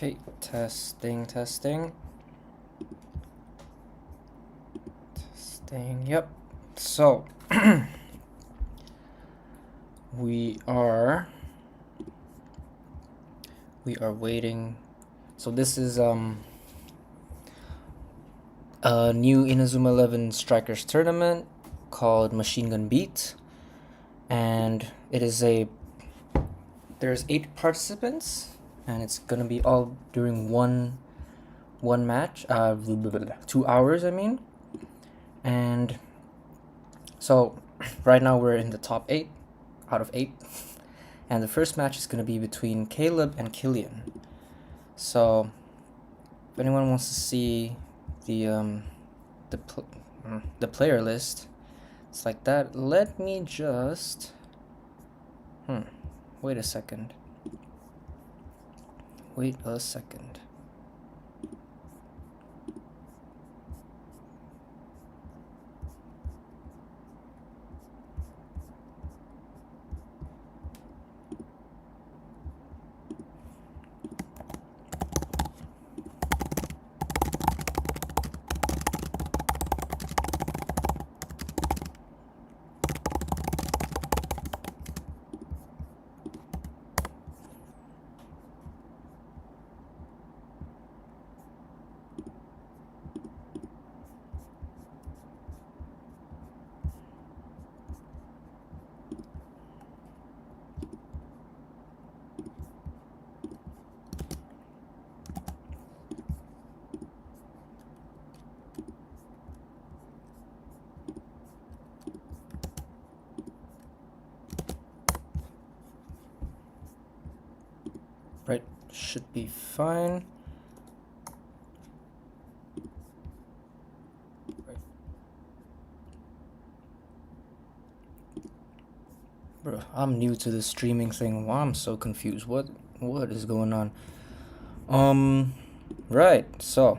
Okay, testing. Testing, yep. So, we are waiting. So this is a new INAZUMA 11 Strikers tournament called Machine Gun Beat, and there's 8 participants, and it's gonna be all during one match, 2 hours, I mean. And so right now we're in the top 8 out of 8, and the first match is gonna be between Caleb and Killian. So if anyone wants to see the player list, it's like that. Let me just wait a second. Right, should be fine. Right. Bro, I'm new to this streaming thing. Wow, I'm so confused. What is going on? Right. So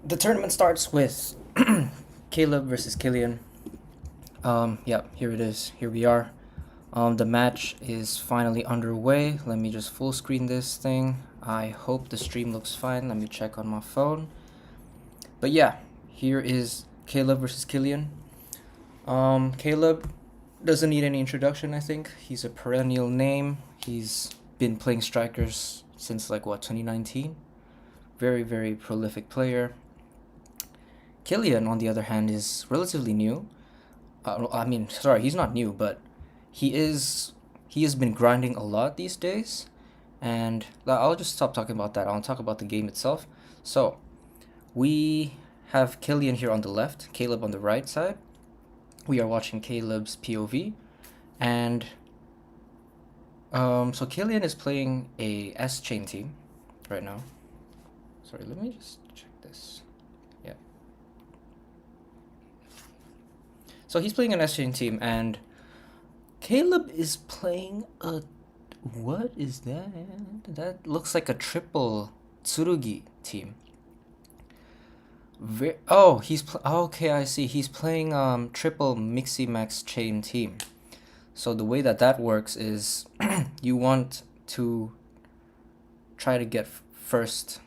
the tournament starts with Caleb versus Killian. Yeah, here it is. Here we are. The match is finally underway. Let me just full screen this thing. I hope the stream looks fine. Let me check on my phone. But yeah, here is Caleb versus Killian. Caleb doesn't need any introduction, I think. He's a perennial name. He's been playing strikers since 2019. Very, very prolific player. Killian, on the other hand, is relatively new. He's not new, but he has been grinding a lot these days, and I'll just stop talking about that. I'll talk about the game itself. So we have Killian here on the left, Caleb on the right side. We are watching Caleb's POV, and so Killian is playing a S-chain team right now. Sorry, let me just check this. Yeah. So he's playing an S-chain team, and Caleb is playing a... What is that? That looks like a triple Tsurugi team. Okay, I see. He's playing triple Mixi Max chain team. So the way that works is you want to try to get first.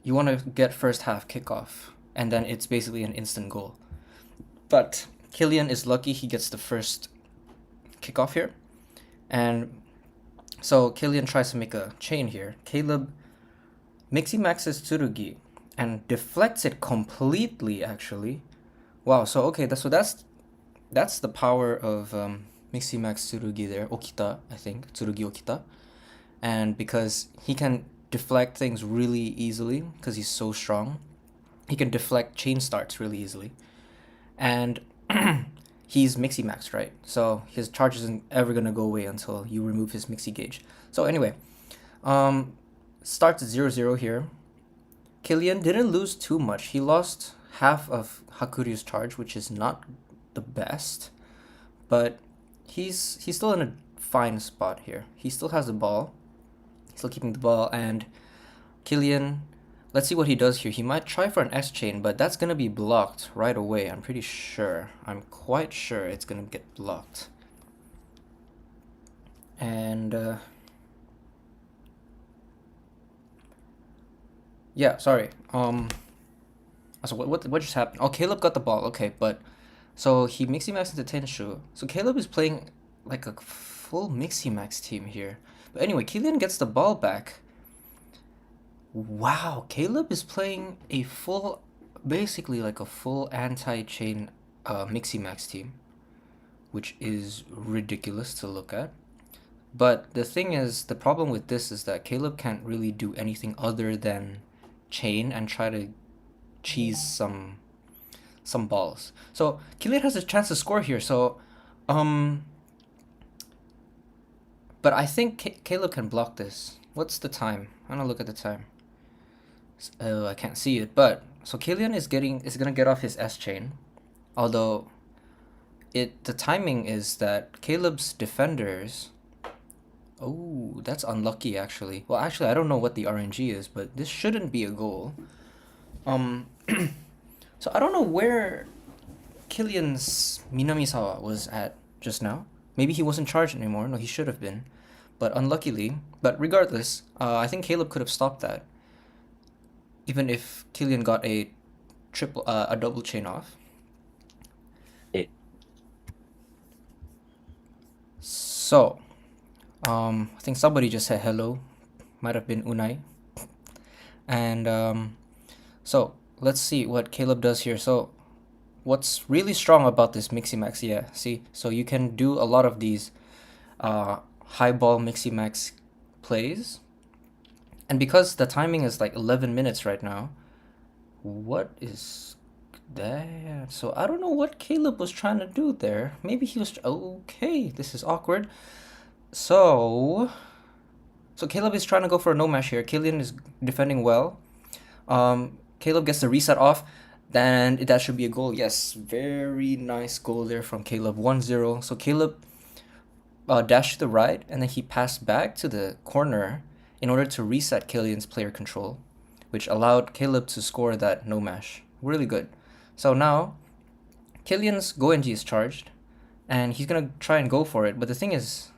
You want to get first half kickoff, and then it's basically an instant goal. But Killian is lucky he gets the first kickoff here. And so Killian tries to make a chain here. Caleb Mixi Maxes Tsurugi and deflects it completely, actually. Wow, so okay, that's the power of Mixi Max Tsurugi there, Okita, I think, Tsurugi Okita. And because he can deflect things really easily, because he's so strong, he can deflect chain starts really easily. And he's Mixi Max, right? So his charge isn't ever gonna go away until you remove his Mixi gauge. So anyway, starts 0-0 here. Killian didn't lose too much. He lost half of Hakuryu's charge, which is not the best, but he's still in a fine spot here. He still has the ball. He's still keeping the ball, and Killian, let's see what he does here. He might try for an S-chain, but that's gonna be blocked right away. I'm quite sure it's gonna get blocked. And yeah, sorry. So what just happened? Oh, Caleb got the ball. Okay, but so he Mixie Max into Tenshu. So Caleb is playing like a full Mixie Max team here. But anyway, Killian gets the ball back. Wow, Caleb is playing a full, basically like a full anti-chain Mixie Max team, which is ridiculous to look at. But the thing is, the problem with this is that Caleb can't really do anything other than chain and try to cheese some balls. So Killian has a chance to score here. So, um, but I think Caleb can block this. What's the time? I'm gonna look at the time. Oh, I can't see it. But so Killian is gonna get off his S chain, although the timing is that Caleb's defenders. Oh, that's unlucky actually. Well, actually, I don't know what the RNG is, but this shouldn't be a goal. Um, so I don't know where Killian's Minamisawa was at just now. Maybe he wasn't charged anymore. No, he should have been. But unluckily, but regardless, I think Caleb could have stopped that. Even if Killian got a double chain off. It, So, I think somebody just said hello. Might have been Unai. And so let's see what Caleb does here. So what's really strong about this Mixie Max? Yeah, see, so you can do a lot of these high ball Mixie Max plays. And because the timing is like 11 minutes right now, what is that? So I don't know what Caleb was trying to do there. Maybe he was okay. This is awkward. So Caleb is trying to go for a no mash here. Killian is defending well. Caleb gets the reset off. Then that should be a goal. Yes, very nice goal there from Caleb. 1-0. So Caleb dashed to the right and then he passed back to the corner in order to reset Killian's player control, which allowed Caleb to score that no mash. Really good. So now Killian's Goenji is charged and he's gonna try and go for it. But the thing is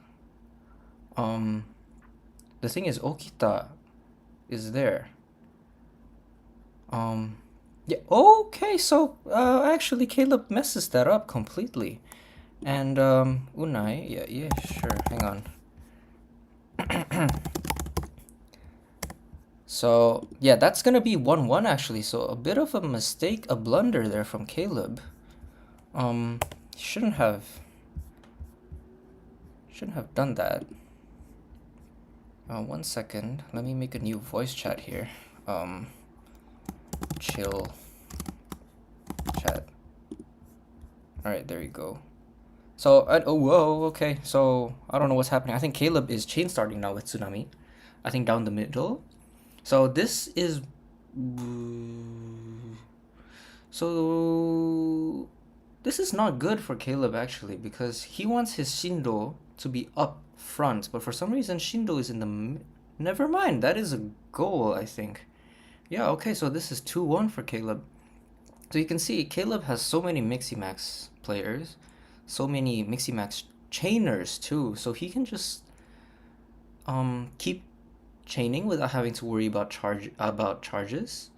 Okita is there. Yeah, okay, so actually Caleb messes that up completely. And Unai, yeah, sure, hang on. So, yeah, that's gonna be 1-1 actually. So, a bit of a mistake, a blunder there from Caleb. Shouldn't have done that. 1 second. Let me make a new voice chat here. Chill chat. All right, there you go. So, oh, whoa, okay. So, I don't know what's happening. I think Caleb is chain starting now with Tsunami. I think down the middle. So, this is. So, this is not good for Caleb actually because he wants his Shindo to be up front, but for some reason Shindo is in the. Never mind, that is a goal, I think. Yeah, okay, so this is 2-1 for Caleb. So you can see Caleb has so many Mixie Max players, so many Mixie Max chainers too, so he can just keep chaining without having to worry about charges.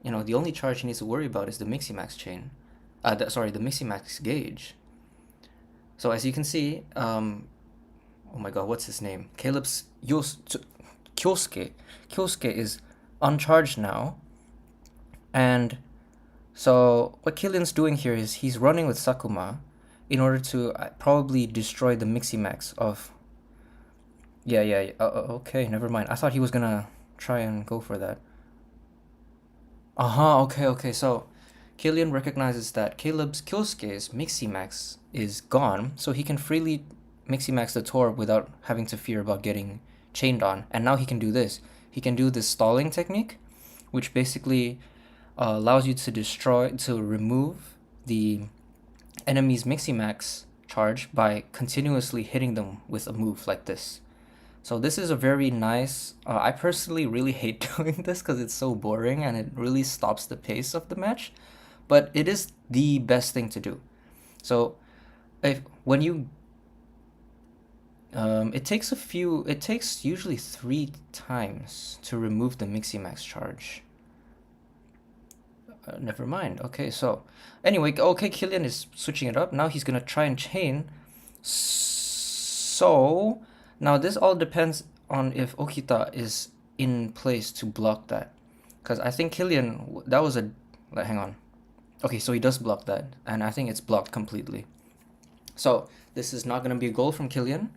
You know, the only charge he needs to worry about is the Mixie Max chain. The Mixie Max gauge. So as you can see, oh my god, what's his name? Caleb's Kyosuke. Kyosuke is uncharged now. And so what Killian's doing here is he's running with Sakuma in order to probably destroy the Mixie Max of. Yeah. Okay, never mind. I thought he was gonna try and go for that. Okay. So Killian recognizes that Caleb's Kyosuke's Mixie Max is gone, so he can freely Mixie Max the Tor without having to fear about getting chained on. And now he can do this. He can do this stalling technique, which basically allows you to remove the enemy's Mixie Max charge by continuously hitting them with a move like this. So this is a very nice. I personally really hate doing this because it's so boring and it really stops the pace of the match, but it is the best thing to do. So if when you It takes usually 3 times to remove the Miximax charge. Never mind. Okay, so anyway, okay, Killian is switching it up. Now he's gonna try and chain. So now this all depends on if Okita is in place to block that. Because I think Killian, that was a, like, hang on. Okay, so he does block that, and I think it's blocked completely. So this is not gonna be a goal from Killian.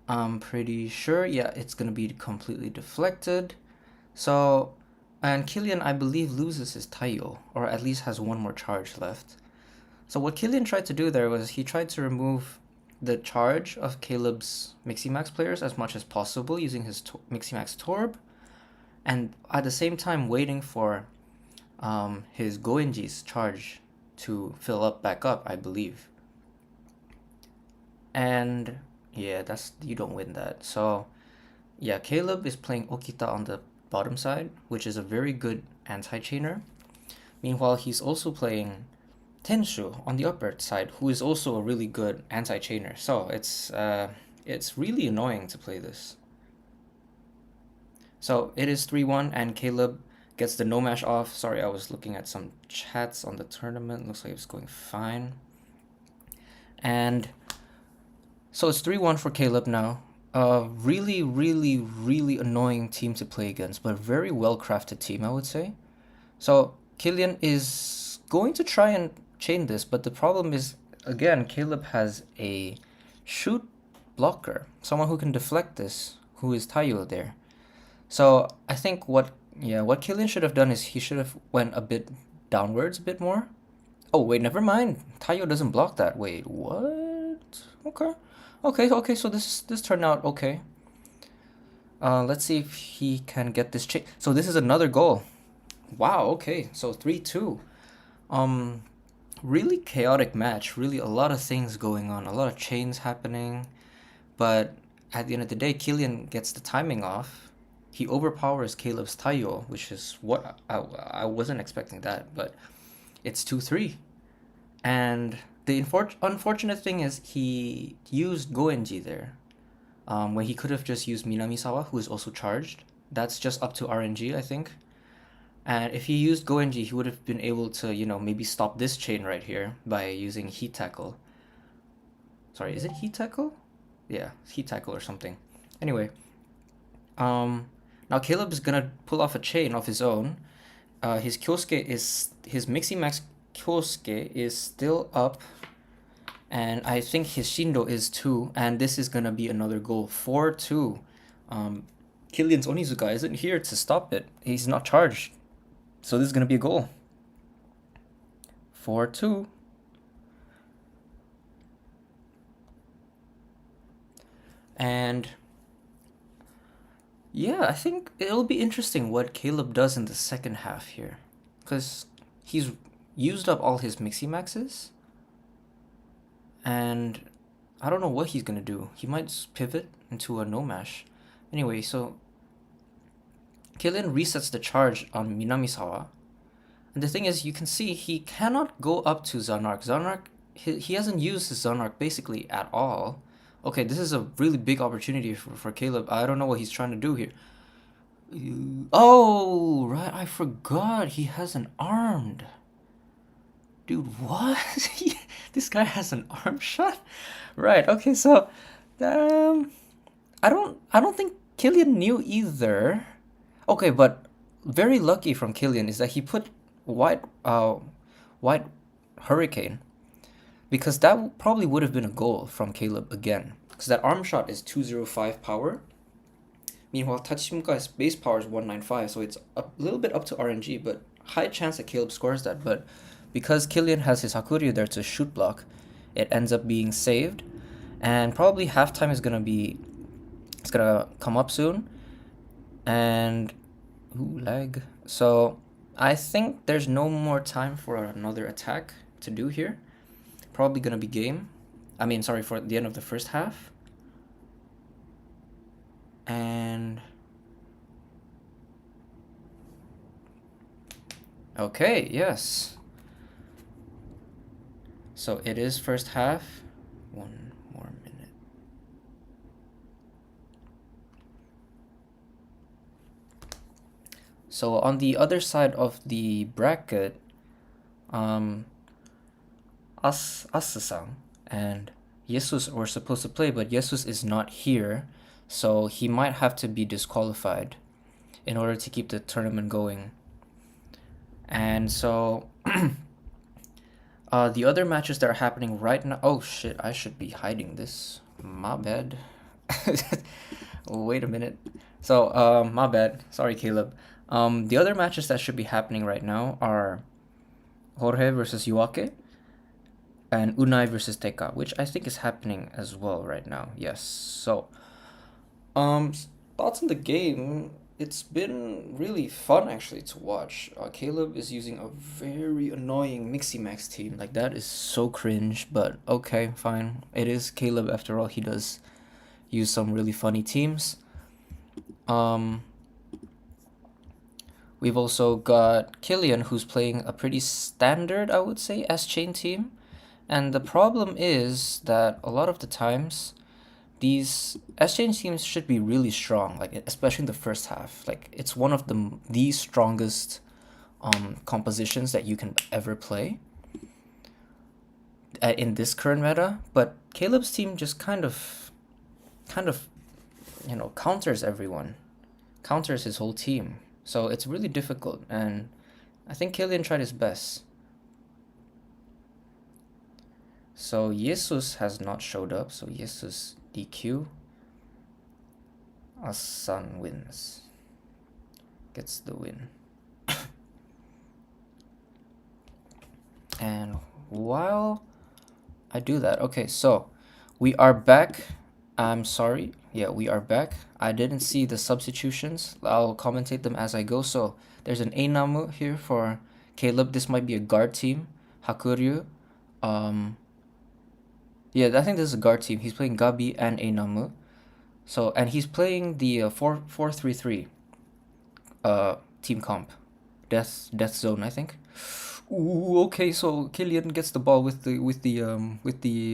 I'm pretty sure, yeah, it's gonna be completely deflected. So, and Killian, I believe, loses his Taiyo, or at least has one more charge left. So what Killian tried to do there was he tried to remove the charge of Caleb's Miximax players as much as possible using his Miximax Torb, and at the same time waiting for his Goenji's charge to fill up back up, I believe. And yeah, you don't win that. So yeah, Caleb is playing Okita on the bottom side, which is a very good anti-chainer. Meanwhile, he's also playing Tenshu on the upper side, who is also a really good anti-chainer. So it's really annoying to play this. So it is 3-1, and Caleb gets the no mash off. Sorry, I was looking at some chats on the tournament. Looks like it's going fine. And so it's 3-1 for Caleb now. Really, really, really annoying team to play against, but very well-crafted team, I would say. So Killian is going to try and chain this, but the problem is, again, Caleb has a shoot blocker, someone who can deflect this, who is Taiyo there. So I think what Killian should have done is he should have went a bit downwards a bit more. Oh wait, never mind. Taiyo doesn't block that. Wait, what? Okay, so this turned out okay. Let's see if he can get this chain. So this is another goal. Wow, okay. So 3-2. Really chaotic match. Really a lot of things going on. A lot of chains happening. But at the end of the day, Killian gets the timing off. He overpowers Caleb's Taiyo, which is what I wasn't expecting that, but it's 2-3. And the unfortunate thing is he used Goenji there, when he could have just used Minamisawa, who is also charged. That's just up to RNG, I think. And if he used Goenji, he would have been able to, maybe stop this chain right here by using Heat Tackle. Sorry, is it Heat Tackle? Yeah, Heat Tackle or something. Anyway, now Caleb is gonna pull off a chain of his own. His Miximax Kyosuke is still up, and I think his Shindo is too, and this is gonna be another goal. 4-2. Killian's Onizuka isn't here to stop it. He's not charged. So this is gonna be a goal. 4-2. And yeah, I think it'll be interesting what Caleb does in the second half here, because he's used up all his Miximaxes, and I don't know what he's gonna do. He might pivot into a no mash. Anyway, so Killian resets the charge on Minamisawa, and the thing is, you can see he cannot go up to Zanark. He hasn't used his Zanark basically at all. Okay, this is a really big opportunity for Caleb. I don't know what he's trying to do here. Oh, right, I forgot he has an armed. Dude, what? This guy has an arm shot? Right, okay, so I don't think Killian knew either. Okay, but very lucky from Killian is that he put white hurricane, because that probably would have been a goal from Caleb again, because that arm shot is 205 power. Meanwhile, Tachishimka's base power is 195, so it's a little bit up to RNG, but high chance that Caleb scores that. But because Killian has his Hakuryu there to shoot block, it ends up being saved, and probably halftime is gonna come up soon, and lag. So I think there's no more time for another attack to do here. Probably gonna be game. I mean, sorry, for the end of the first half. And okay, yes. So it is first half. One more minute. So on the other side of the bracket, um, Asa-san and Jesus were supposed to play, but Jesus is not here, so he might have to be disqualified in order to keep the tournament going. And so the other matches that are happening right now. Oh shit! I should be hiding this. My bad. Wait a minute. So my bad. Sorry, Caleb. The other matches that should be happening right now are Jorge versus Yuake and Unai versus Teka, which I think is happening as well right now. Yes. So, um, thoughts on the game? It's been really fun actually to watch. Caleb is using a very annoying Mixie Max team. Like that is so cringe, but okay, fine. It is Caleb after all. He does use some really funny teams. Um, we've also got Killian, who's playing a pretty standard, I would say, S-Chain team. And the problem is that a lot of the times, these S-Chain teams should be really strong, like especially in the first half. Like it's one of the strongest compositions that you can ever play in this current meta. But Caleb's team just kind of, counters everyone, counters his whole team. So it's really difficult, and I think Killian tried his best. So Jesus has not showed up, so Jesus DQ. Asan wins. Gets the win. And while I do that, okay, so we are back. I'm sorry. Yeah, we are back. I didn't see the substitutions. I'll commentate them as I go. So there's an Einamu here for Caleb. This might be a guard team. Hakuryu. Yeah, I think this is a guard team. He's playing Gabi and Einamu. So, and he's playing the 4-3-3 team comp. Death Zone, I think. Ooh, okay, so Killian gets the ball with the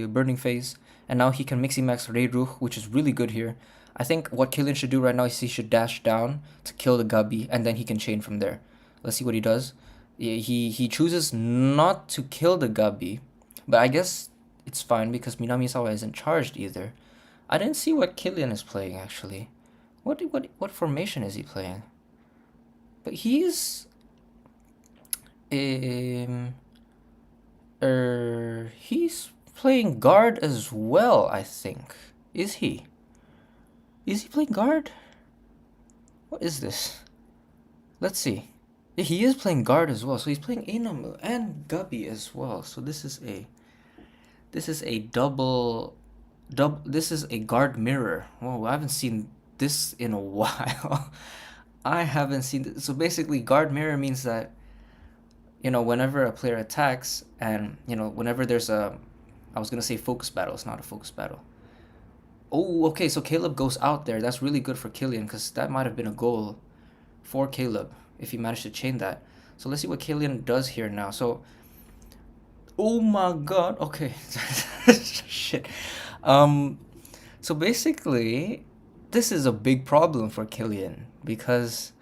burning phase, and now he can Mixie Max Reiruch, which is really good here. I think what Killian should do right now is he should dash down to kill the Gabi, and then he can chain from there. Let's see what he does. He chooses not to kill the Gabi, but I guess it's fine because Minamisawa isn't charged either. I didn't see what Killian is playing actually. What formation is he playing? But he's he's playing guard as well, I think. Is he? Is he playing guard? What is this? Let's see. He is playing guard as well, so he's playing Einamu and Gabi as well. So this is a double this is a guard mirror. Whoa, I haven't seen this in a while. I haven't seen this. So basically guard mirror means that whenever a player attacks and whenever there's I was gonna say focus battle, it's not a focus battle. Oh, okay, so Caleb goes out there. That's really good for Killian because that might have been a goal for Caleb if he managed to chain that. So let's see what Killian does here now. So oh my god, okay. Shit. So basically this is a big problem for Killian because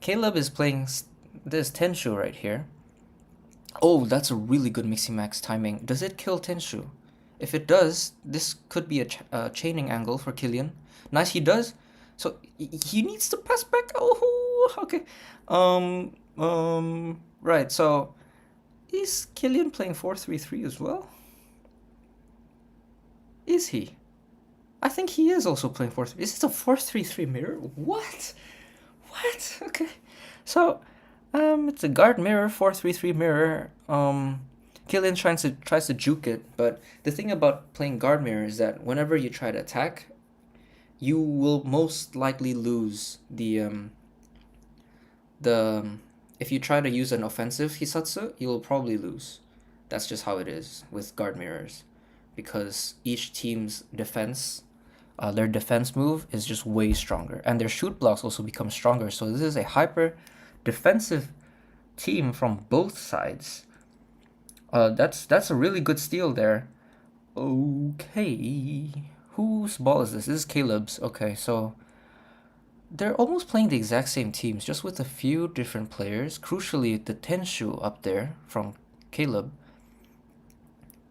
Caleb is playing this Tenshu right here. Oh, that's a really good Mixie Max timing. Does it kill Tenshu? If it does, this could be a chaining angle for Killian. Nice, he does. So he needs to pass back. Oh, okay. Right. So is Killian playing 4-3-3 as well? Is he? I think he is also playing 4-3. Is this a 4-3-3 mirror? What? What? Okay. So it's a guard mirror, 4-3-3 mirror. Killian tries to juke it, but the thing about playing guard mirror is that whenever you try to attack, you will most likely lose the if you try to use an offensive Hisatsu, you will probably lose. That's just how it is with guard mirrors, because each team's defense, their defense move is just way stronger, and their shoot blocks also become stronger. So this is a hyper defensive team from both sides. That's a really good steal there. Okay, whose ball is this? This is Caleb's. Okay, so they're almost playing the exact same teams, just with a few different players. Crucially, the Tenshu up there from Caleb.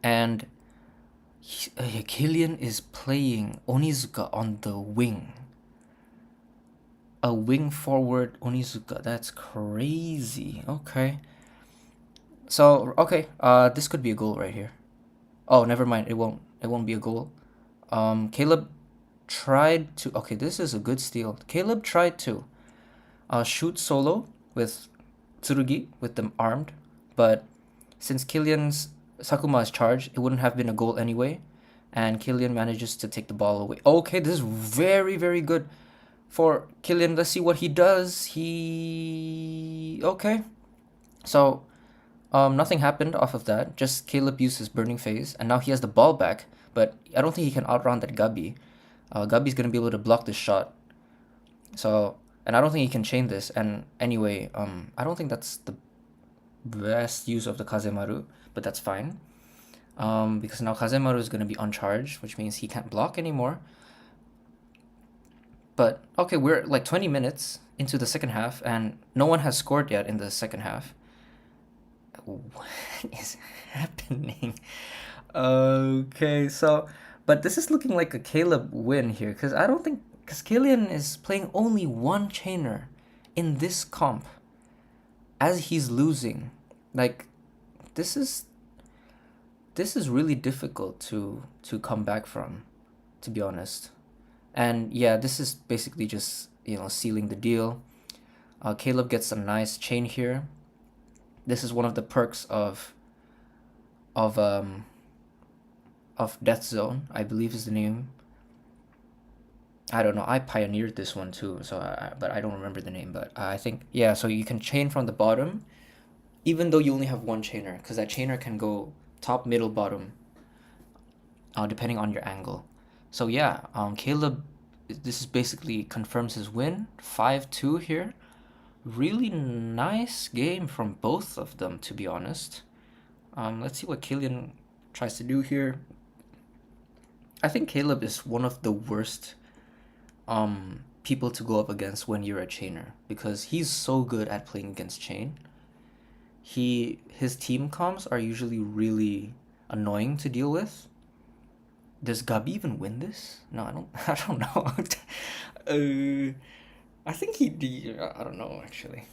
And Killian is playing Onizuka on the wing. A wing forward Onizuka. That's crazy. Okay. So, okay. This could be a goal right here. Oh, never mind. It won't. It won't be a goal. Caleb tried to. Okay, this is a good steal. Caleb tried to shoot solo with Tsurugi with them armed, but since Killian's Sakuma's charge, it wouldn't have been a goal anyway, and Killian manages to take the ball away. Okay, this is very, very good for Killian. Let's see what he does. Okay. So, nothing happened off of that. Just Caleb used his burning phase, and now he has the ball back, but I don't think he can outrun that Gabi. Gabi's gonna be able to block this shot. So, and I don't think he can chain this. And anyway, I don't think that's the best use of the Kazemaru, but that's fine. Because now Kazemaru is going to be uncharged, which means he can't block anymore. But okay, we're like 20 minutes into the second half, and no one has scored yet in the second half. What is happening? Okay, so, but this is looking like a Caleb win here, because I don't think, because Killian is playing only one chainer in this comp as he's losing. Like, this is really difficult to come back from, to be honest. And yeah, this is basically just, sealing the deal. Caleb gets a nice chain here. This is one of the perks of Death Zone, I believe is the name. I don't know. I pioneered this one too, so but I don't remember the name. But I think, yeah. So you can chain from the bottom, even though you only have one chainer, because that chainer can go top, middle, bottom, depending on your angle. So yeah, Caleb, this is basically confirms his win, 5-2 here. Really nice game from both of them, to be honest. Let's see what Killian tries to do here. I think Caleb is one of the worst people to go up against when you're a chainer, because he's so good at playing against chain. His team comps are usually really annoying to deal with. Does Gabi even win this? No, I don't. I don't know. I think I don't know actually.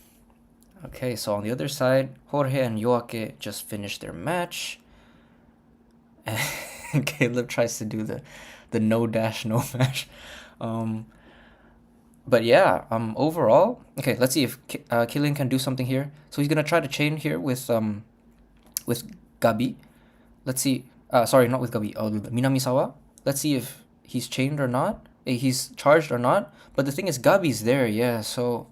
Okay, so on the other side, Jorge and Yoake just finished their match, and Caleb tries to do the no dash no match. But yeah, overall, okay, let's see if Killian can do something here. So he's gonna try to chain here with Gabi. Let's see. Sorry, not with Gabi. Oh, Minamisawa. Let's see if he's chained or not. He's charged or not. But the thing is, Gabi's there, yeah. So,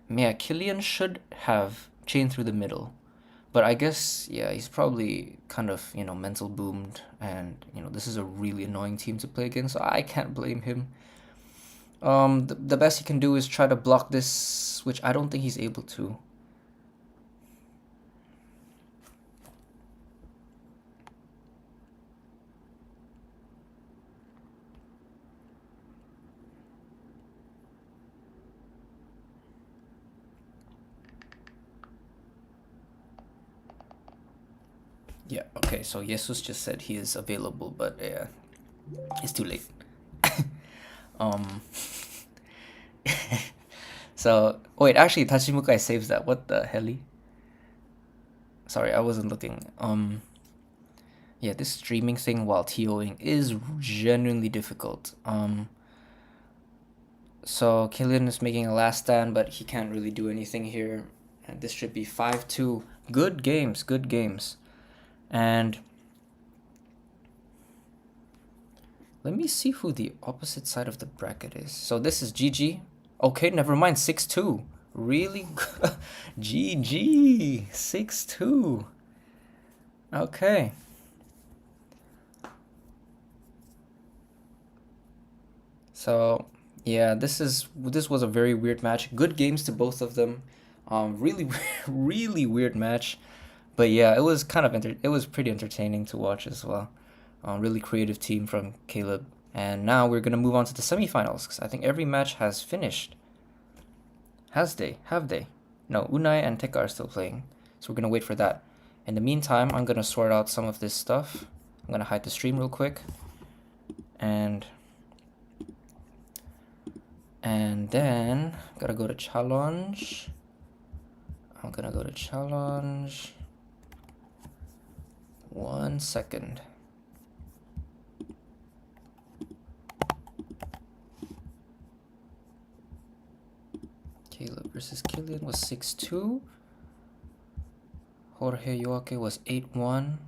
yeah, Killian should have chained through the middle. But I guess, yeah, he's probably kind of, mental boomed. And, this is a really annoying team to play against. So I can't blame him. The best he can do is try to block this, which I don't think he's able to. Yeah, okay, so Jesus just said he is available, but yeah, it's too late. um, so, wait, actually, Tachimukai saves that. What the heli? Sorry, I wasn't looking. Yeah, this streaming thing while TOing is genuinely difficult. So Killian is making a last stand, but he can't really do anything here. And this should be 5-2. Good games, good games. And let me see who the opposite side of the bracket is. So this is GG. Okay, never mind. 6-2. Really? GG. 6-2. Okay. So yeah, this was a very weird match. Good games to both of them. Really, really weird match. But yeah, it was it was pretty entertaining to watch as well. Really creative team from Caleb. And now we're gonna move on to the semifinals, because I think every match has finished. Have they? No, Unai and Tekka are still playing. So we're gonna wait for that. In the meantime, I'm gonna sort out some of this stuff. I'm gonna hide the stream real quick. And then gotta go to challenge. I'm gonna go to challenge. 1 second. Caleb versus Killian was 6-2. Jorge Yoake was 8-1.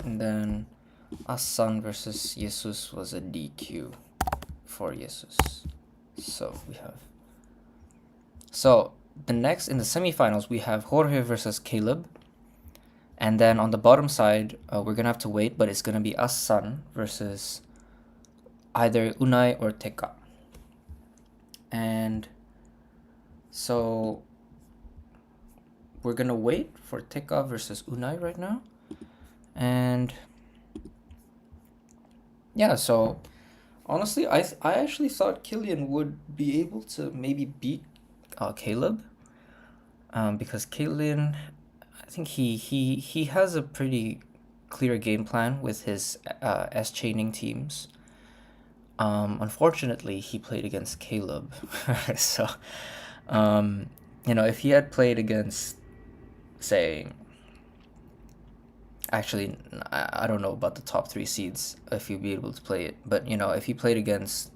And then Asan versus Jesus was a DQ for Jesus. So we have. So the next in the semifinals we have Jorge versus Caleb. And then on the bottom side, we're gonna have to wait, but it's gonna be Asan versus either Unai or Tekka. And so we're gonna wait for Tekka versus Unai right now. And yeah, so honestly, I actually thought Killian would be able to maybe beat Caleb, because Killian, I think he has a pretty clear game plan with his S chaining teams. Unfortunately, he played against Caleb, so if he had played against, say, actually, I don't know about the top 3 seeds if he'd be able to play it, but if he played against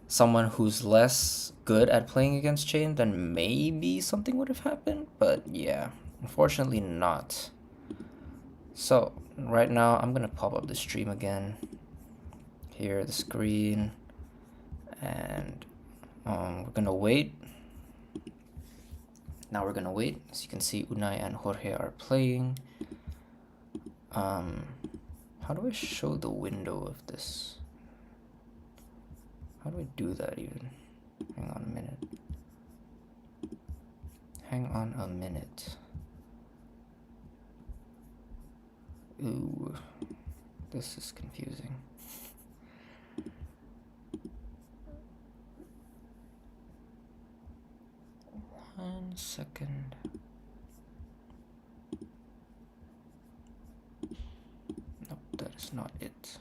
someone who's less good at playing against chain, then maybe something would have happened. But yeah, unfortunately not. So right now I'm gonna pop up the stream again. Here, the screen, and we're gonna wait. Now we're gonna wait. As you can see, Unai and Jorge are playing. How do I show the window of this? How do I do that even? Hang on a minute. Hang on a minute. Ooh, this is confusing. One second. Nope, that is not it.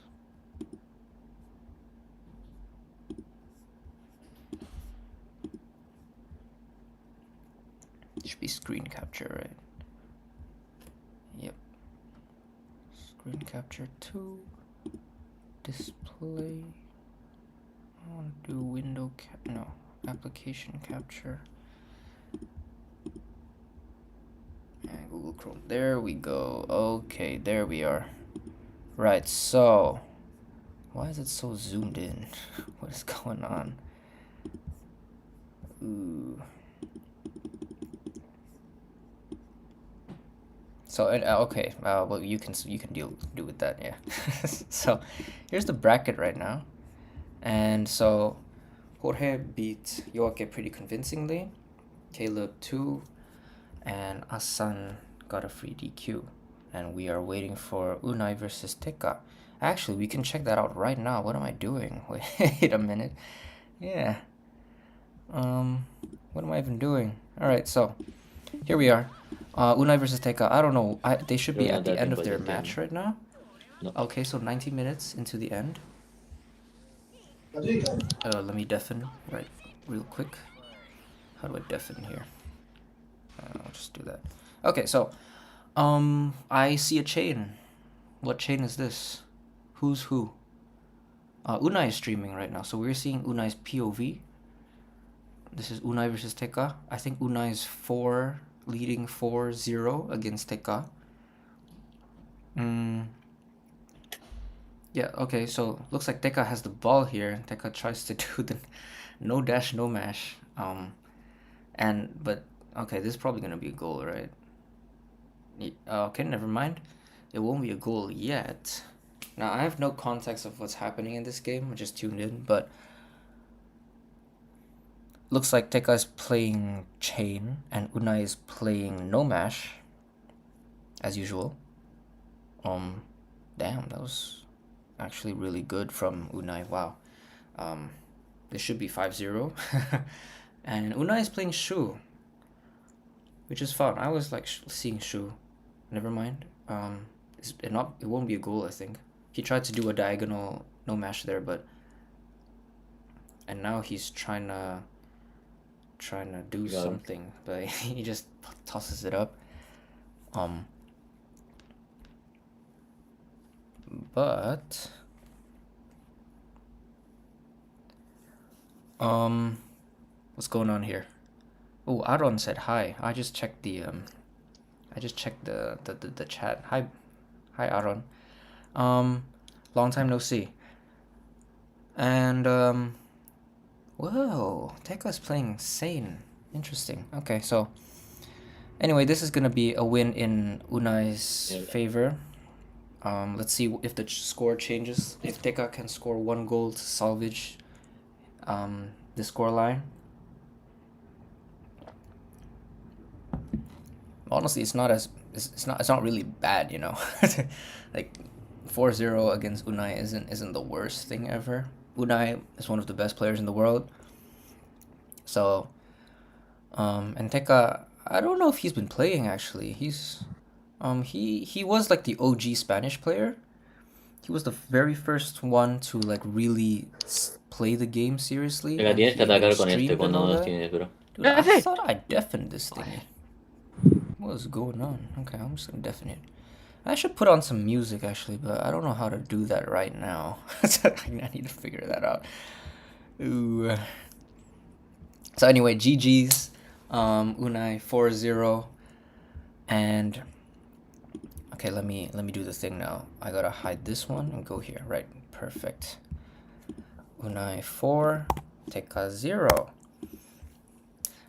It should be screen capture, right? Yep. Screen capture 2. Display. I want to do window no, application capture. And Google Chrome. There we go. Okay, there we are. Right, so why is it so zoomed in? What is going on? Ooh. So okay, well you can do with that, yeah. So here's the bracket right now, and so Jorge beat Yoake pretty convincingly, Caleb 2, and Asan got a free DQ, and we are waiting for Unai versus Tekka. Actually, we can check that out right now. What am I doing? Wait a minute. Yeah. What am I even doing? All right, so here we are. Unai versus Tekka. I don't know. They should be at the end of their match right now. No. Okay, so 90 minutes into the end. Let me deafen right real quick. How do I deafen here? I'll just do that. Okay, so I see a chain. What chain is this? Who's who? Unai is streaming right now, so we're seeing Unai's POV. This is Unai versus Tekka. I think Unai is leading 4-0 against Tekka. Yeah, okay, so looks like Tekka has the ball here. Tekka tries to do the no dash, no mash. But okay, this is probably gonna be a goal, right? Okay, never mind. It won't be a goal yet. Now, I have no context of what's happening in this game. I just tuned in, but looks like Tekka is playing chain and Unai is playing no mash. as usual. Damn, that was actually really good from Unai. Wow. This should be 5-0. And Unai is playing Shu, which is fun. I was like seeing Shu. Never mind. It won't be a goal, I think. He tried to do a diagonal no mash there, and now he's trying to do something, but he just tosses it up. But what's going on here? Oh, Aaron said hi. I just checked the chat. Hi Aaron. Long time no see. And whoa, Tekka's playing Sane. Interesting. Okay, so anyway, this is gonna be a win in Unai's favor. Let's see if the score changes. If Tekka can score 1 goal to salvage the score line. Honestly, it's not really bad, you know. Like 4-0 against Unai isn't the worst thing ever. Unai is one of the best players in the world. So and Tekka, I don't know if he's been playing actually. He's he was like the OG Spanish player. He was the very first one to like really play the game seriously. Venga, And tienes he que atacar even con este streamed and cuando all no los that. tienes, bro. Dude, I thought I deafened this thingy. What's going on? Okay, I'm just gonna deafen it. I should put on some music actually, but I don't know how to do that right now. I need to figure that out. Ooh. So anyway, GG's. Unai 4-0. And okay, let me do the thing now. I gotta hide this one and go here. Right, perfect. Unai 4, Tekka 0.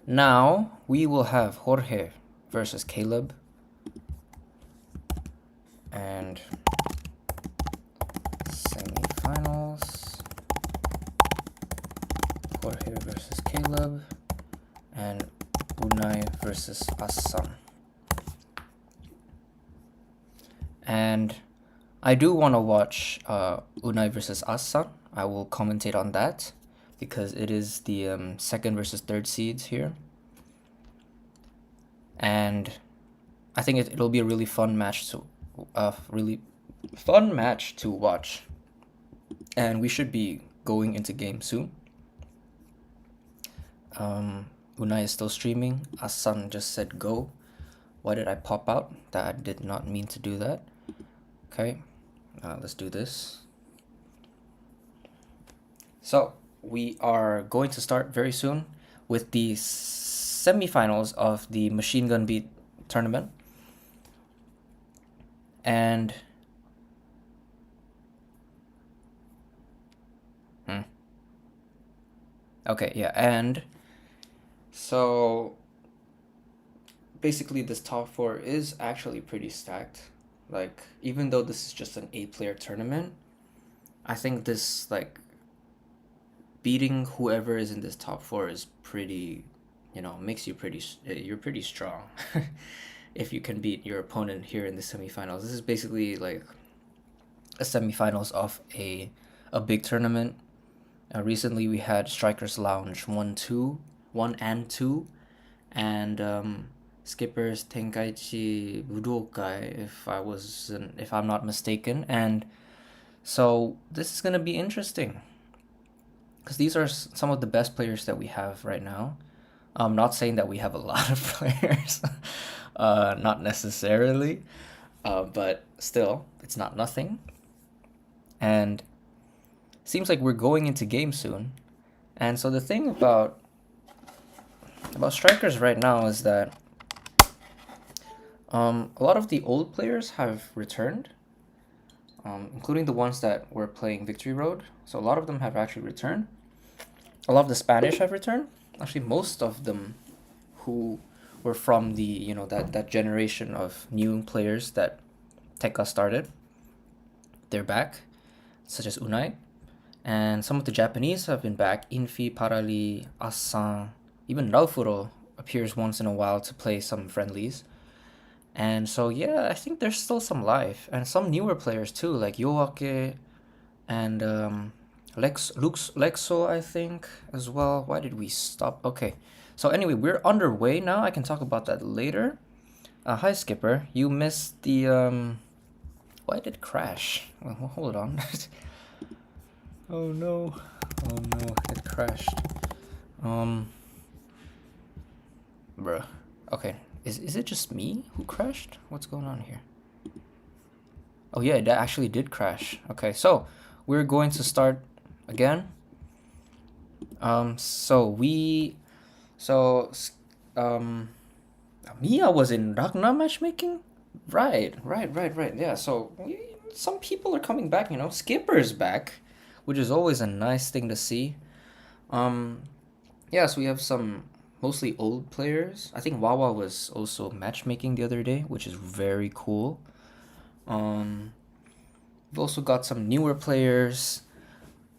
Now we will have Jorge versus Caleb. And semifinals. Jorge versus Caleb. And Unai versus Asan. And I do want to watch Unai versus Asan. I will commentate on that because it is the second versus third seeds here. And I think it'll be a really fun match to watch. And we should be going into game soon. Unai is still streaming. Asan just said go. Why did I pop out? That I did not mean to do that. Okay, let's do this. So we are going to start very soon with the semifinals of the Machine Gun Beat tournament. And okay, yeah, and so basically this top 4 is actually pretty stacked. Like, even though this is just an 8-player tournament, I think this, like, beating whoever is in this top 4 is pretty, makes you you're pretty strong. If you can beat your opponent here in the semifinals. This is basically like a semifinals of a big tournament. Recently we had Strikers Lounge 1 and 2, and Skippers Tenkaichi Budokai, if I'm not mistaken. And so this is gonna be interesting because these are some of the best players that we have right now. I'm not saying that we have a lot of players, not necessarily, but still, it's not nothing. And seems like we're going into game soon. And so the thing about Strikers right now is that a lot of the old players have returned, including the ones that were playing Victory Road. So a lot of them have actually returned. A lot of the Spanish have returned. Actually, most of them who were from the, that generation of new players that Tekka started, they're back, such as Unai. And some of the Japanese have been back. Infi, Parali, Asan, even Raufuro appears once in a while to play some friendlies. And so yeah, I think there's still some life and some newer players too, like Yoake and Lexo, I think, as well. Why did we stop? Okay, so anyway, we're underway now. I can talk about that later. Hi Skipper, you missed the why did it crash? Well, hold on. Oh no. Oh no, it crashed. Um, bruh. Okay, is it just me who crashed? What's going on here? Oh yeah, that actually did crash. Okay, so we're going to start again. So we, so um, Mia was in Ragna matchmaking. Right. Yeah. So some people are coming back. Skipper's back, which is always a nice thing to see. Um, yeah. So we have some mostly old players. I think Wawa was also matchmaking the other day, which is very cool. Um, we've also got some newer players.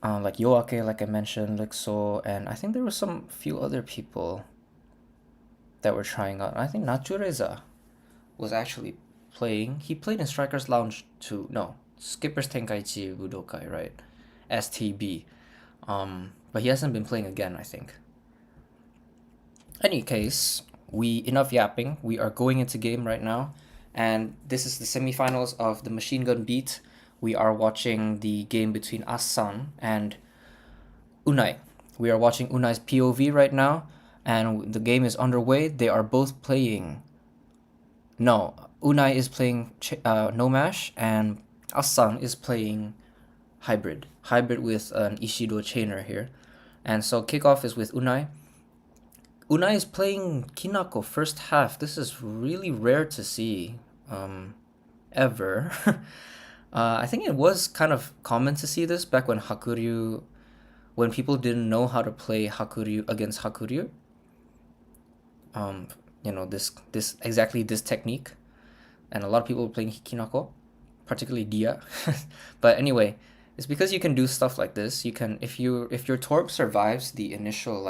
Like Yoake, like I mentioned, Lixo, and I think there were some few other people that were trying out. I think Natureza was actually playing. He played in Strikers Lounge too. No, Skipper's Tenkaichi Budokai, right? STB. But he hasn't been playing again, I think. Any case, enough yapping. We are going into game right now, and this is the semifinals of the Machine Gun Beat. We are watching the game between Asan and Unai. We are watching Unai's POV right now, and the game is underway. They are both playing. No, Unai is playing No Mash, and Asan is playing Hybrid. Hybrid with an Ishido chainer here. And so kickoff is with Unai. Unai is playing Kinako first half. This is really rare to see, ever. I think it was kind of common to see this back when when people didn't know how to play Hakuryu against Hakuryu. This exactly this technique, and a lot of people were playing Kinako, particularly Dia. But anyway, it's because you can do stuff like this. You can if your Torb survives the initial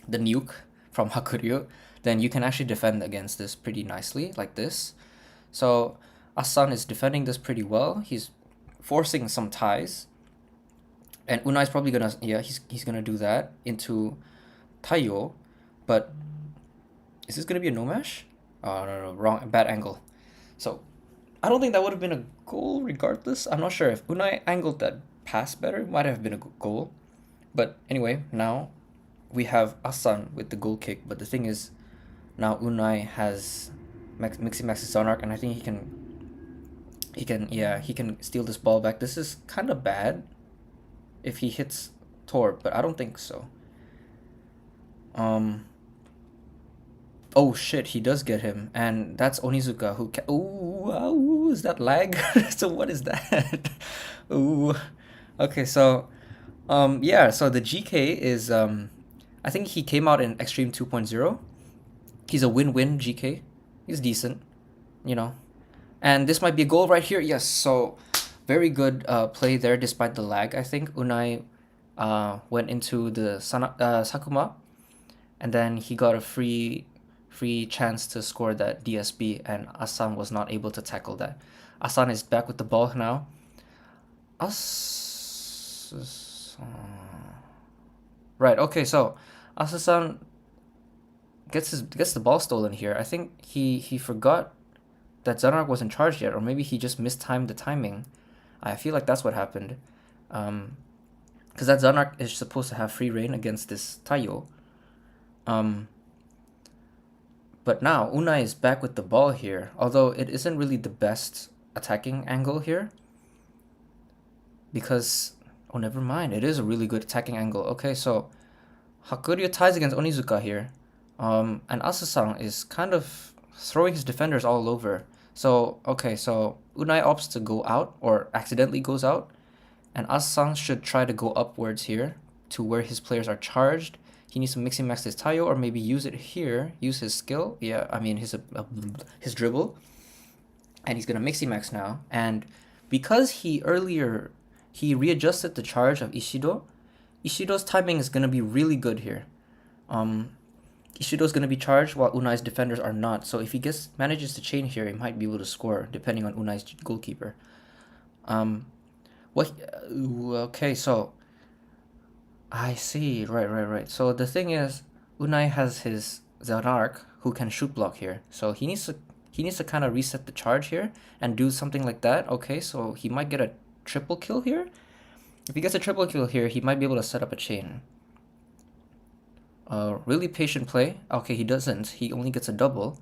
the nuke from Hakuryu, then you can actually defend against this pretty nicely like this. So Asan is defending this pretty well. He's forcing some ties, and Unai's probably gonna he's gonna do that into Taiyo, but is this gonna be a no mash? No, wrong, bad angle. So I don't think that would have been a goal regardless. I'm not sure if Unai angled that pass better. It might have been a goal. But anyway, now we have Asan with the goal kick. But the thing is, now Unai has Mixi Max's Zonarch, and I think he can steal this ball back. This is kind of bad if he hits Torb, but I don't think so. Oh shit, he does get him, and that's Onizuka who ooh, is that lag? So what is that? Ooh. Okay, so yeah, so the GK is I think he came out in Extreme 2.0. He's a win-win GK. He's decent, you know. And this might be a goal right here. Yes, so very good play there despite the lag. I think Unai went into the Sakuma, and then he got a free chance to score that DSB, and Asan was not able to tackle that. Asan is back with the ball now. Right, okay, so Asasan gets the ball stolen here. I think he forgot that Zanark wasn't charged yet, or maybe he just mistimed the timing. I feel like that's what happened. Because that Zanark is supposed to have free reign against this Taiyo. But now Unai is back with the ball here, although it isn't really the best attacking angle here. Because, oh, never mind, it is a really good attacking angle. Okay, so Hakuryu ties against Onizuka here. And Asasan is kind of throwing his defenders all over. So, okay, so Unai opts to go out, or accidentally goes out. And Asasan should try to go upwards here to where his players are charged. He needs to mix and max his Taiyo, or maybe use it here, use his skill. Yeah, I mean his dribble. And he's gonna mixy max now. And because he readjusted the charge of Ishido's timing is gonna be really good here. Ishido's gonna be charged while Unai's defenders are not. So if he manages to chain here, he might be able to score depending on Unai's goalkeeper. What? Okay, so I see. Right. So the thing is, Unai has his Zanark who can shoot block here. So he needs to kind of reset the charge here and do something like that. Okay, so he might get a triple kill here. If he gets a triple kill here, he might be able to set up a chain. Really patient play. Okay, he doesn't. He only gets a double,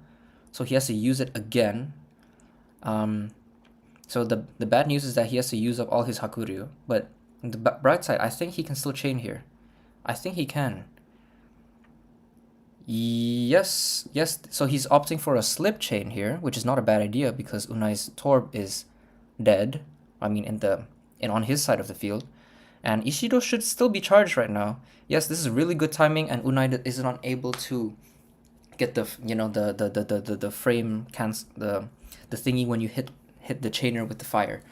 so he has to use it again. So the bad news is that he has to use up all his Hakuryu. But the bright side, I think he can still chain here. I think he can. Yes. So he's opting for a slip chain here, which is not a bad idea because Unai's Torb is dead. I mean, on his side of the field, and Ishido should still be charged right now. Yes, this is really good timing, and Unai is not able to get the the frame the thingy when you hit the chainer with the fire.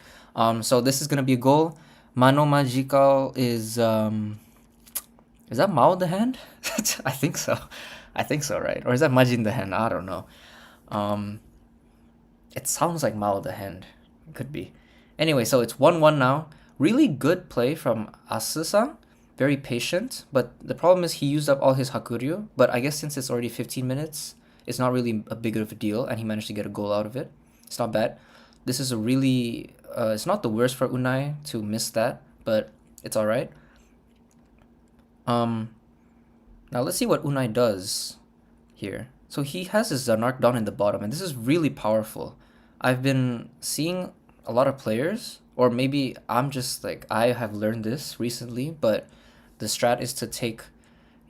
So this is gonna be a goal. Mano Magical is that Mao the hand? I think so. Right? Or is that Majin the hand? I don't know. It sounds like Mao the hand. It could be. Anyway, so it's 1-1 now. Really good play from Asu-san. Very patient, but the problem is he used up all his Hakuryu. But I guess since it's already 15 minutes, it's not really a big of a deal, and he managed to get a goal out of it. It's not bad. This is a really... it's not the worst for Unai to miss that, but it's alright. Now let's see what Unai does here. So he has his Zanark down in the bottom, and this is really powerful. I've been seeing a lot of players, or maybe I'm just like, I have learned this recently, but the strat is to take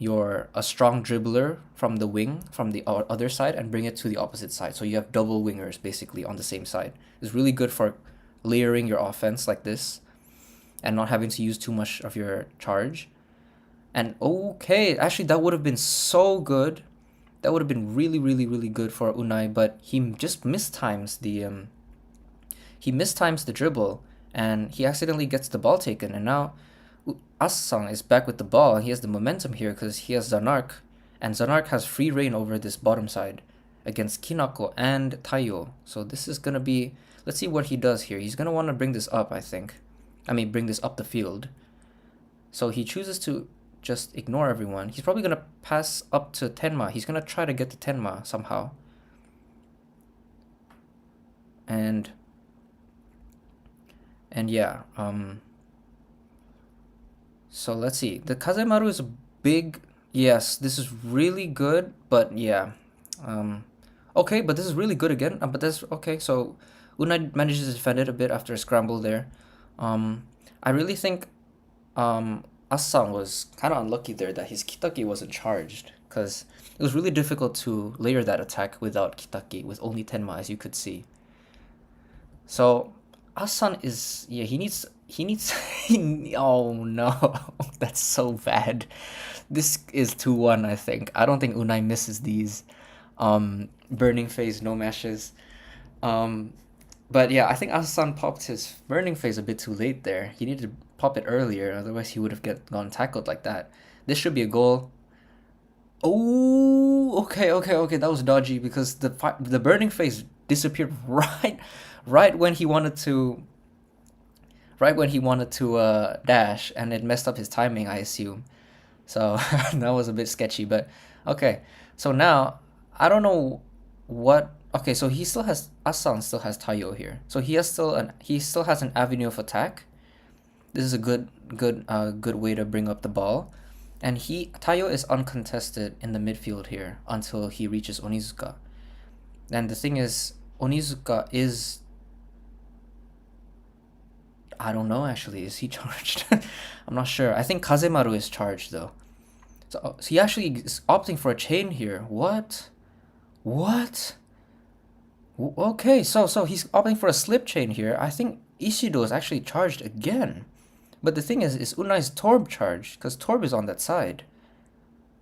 a strong dribbler from the wing, from the other side, and bring it to the opposite side. So you have double wingers basically on the same side. It's really good for layering your offense like this and not having to use too much of your charge. And okay, actually that would have been so good. That would have been really, really, really good for Unai, but he just mistimes the dribble, and he accidentally gets the ball taken, and now Asu-san is back with the ball, and he has the momentum here because he has Zanark, and Zanark has free reign over this bottom side against Kinako and Taiyo. So this is gonna be, let's see what he does here. He's gonna want to bring this up, I think. Bring this up the field. So he chooses to just ignore everyone. He's probably gonna pass up to Tenma. He's gonna try to get to Tenma somehow. And yeah, so let's see. The Kazemaru is a big... Yes, this is really good, but yeah. Okay, but this is really good again. But that's okay. So Unai manages to defend it a bit after a scramble there. I really think Asu-san was kind of unlucky there that his Kitaki wasn't charged, because it was really difficult to layer that attack without Kitaki, with only Tenma, as you could see. So Asu-san is... Yeah, he needs... oh no, that's so bad. This is 2-1, I think. I don't think Unai misses these. Burning phase, no meshes. But yeah, I think Asu-san popped his burning phase a bit too late there. He needed to pop it earlier, otherwise he would have gone tackled like that. This should be a goal. Oh, okay. That was dodgy because the burning phase disappeared right when he wanted to dash, and it messed up his timing, I assume. So that was a bit sketchy, but okay. So now I don't know what... Okay, so Asu-san still has Taiyo here. So he still has an avenue of attack. This is a good way to bring up the ball. And Taiyo is uncontested in the midfield here until he reaches Onizuka. And the thing is, Onizuka is... I don't know, actually. Is he charged? I'm not sure. I think Kazemaru is charged, though. So he actually is opting for a chain here. What? Okay, so he's opting for a slip chain here. I think Ishido is actually charged again. But the thing is Unai's Torb charged? Because Torb is on that side.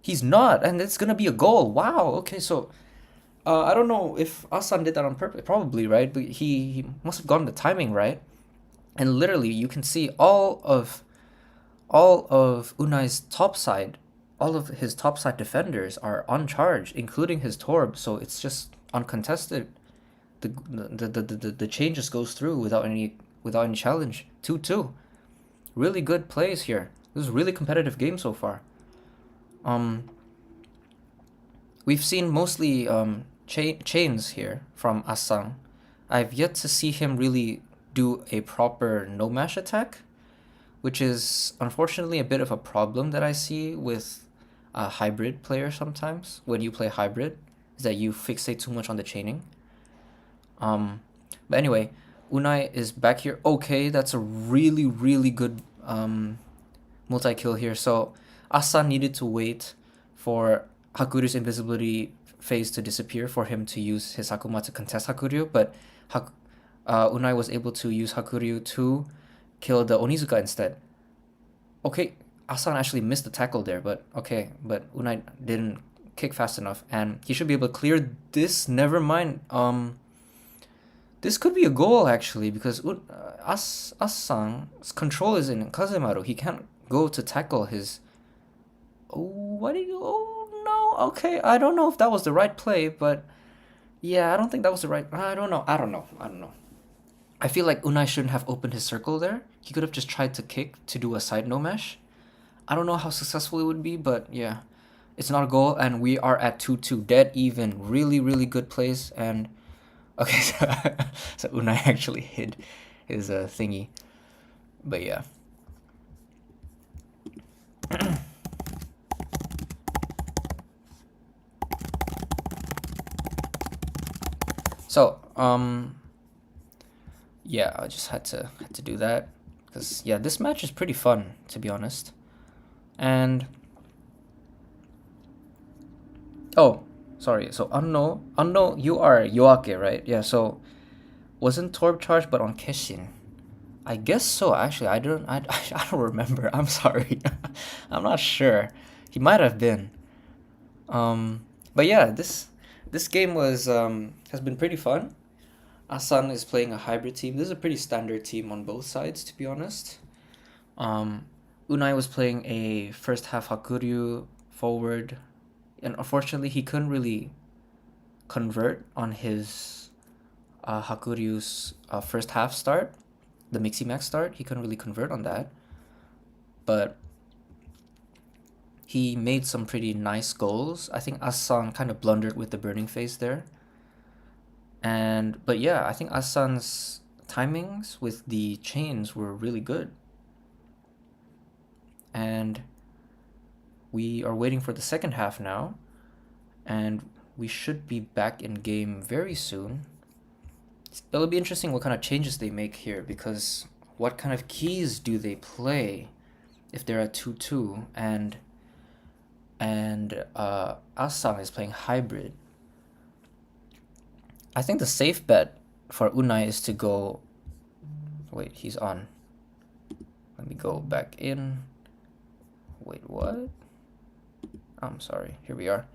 He's not, and it's gonna be a goal. Wow, okay, so... I don't know if Asu-san did that on purpose. Probably, right? But he must have gotten the timing right. And literally, you can see all of Unai's top side all of his topside defenders are uncharged, including his Torb, so it's just uncontested. The chain just goes through without any challenge. 2-2. Really good plays here. This is a really competitive game so far. We've seen mostly chains here from Asang. I've yet to see him really do a proper no mash attack, which is unfortunately a bit of a problem that I see with a hybrid player sometimes. When you play hybrid, is that you fixate too much on the chaining. But anyway, Unai is back here. Okay, that's a really, really good multi-kill here. So Asan needed to wait for Hakuryu's invisibility phase to disappear for him to use his Hakuma to contest Hakuryu, but Unai was able to use Hakuryu to kill the Onizuka instead. Okay, Asan actually missed the tackle there, but okay, but Unai didn't kick fast enough, and he should be able to clear this. Never mind. This could be a goal actually, because Asan's control is in Kazemaru. He can't go to tackle his. Oh, what do you? Oh no. Okay, I don't know if that was the right play, but yeah, I don't think that was the right. I don't know. I feel like Unai shouldn't have opened his circle there. He could have just tried to kick to do a side no mesh. I don't know how successful it would be, but yeah, it's not a goal, and we are at 2-2, dead even. Really, really good plays, and okay, so Unai actually hid his thingy, but yeah. So yeah, I just had to do that because yeah, this match is pretty fun, to be honest. And oh, sorry. So Anno, you are Yoake, right? Yeah. So wasn't Torb charged, but on Keshin? I guess so. Actually, I don't. I don't remember. I'm sorry. I'm not sure. He might have been. But yeah, this game was has been pretty fun. Asan is playing a hybrid team. This is a pretty standard team on both sides, to be honest. Unai was playing a first half Hakuryu forward, and unfortunately he couldn't really convert on his Hakuryu's first half start, the Mixie Max start. He couldn't really convert on that, but he made some pretty nice goals. I think Asan kind of blundered with the burning phase there. But yeah, I think Asan's timings with the chains were really good. And we are waiting for the second half now, and we should be back in game very soon. It'll be interesting what kind of changes they make here, because what kind of keys do they play if they're at 2-2 and Asan is playing hybrid. I think the safe bet for Unai is to go. Wait, he's on. Let me go back in. Wait, what? I'm sorry. Here we are.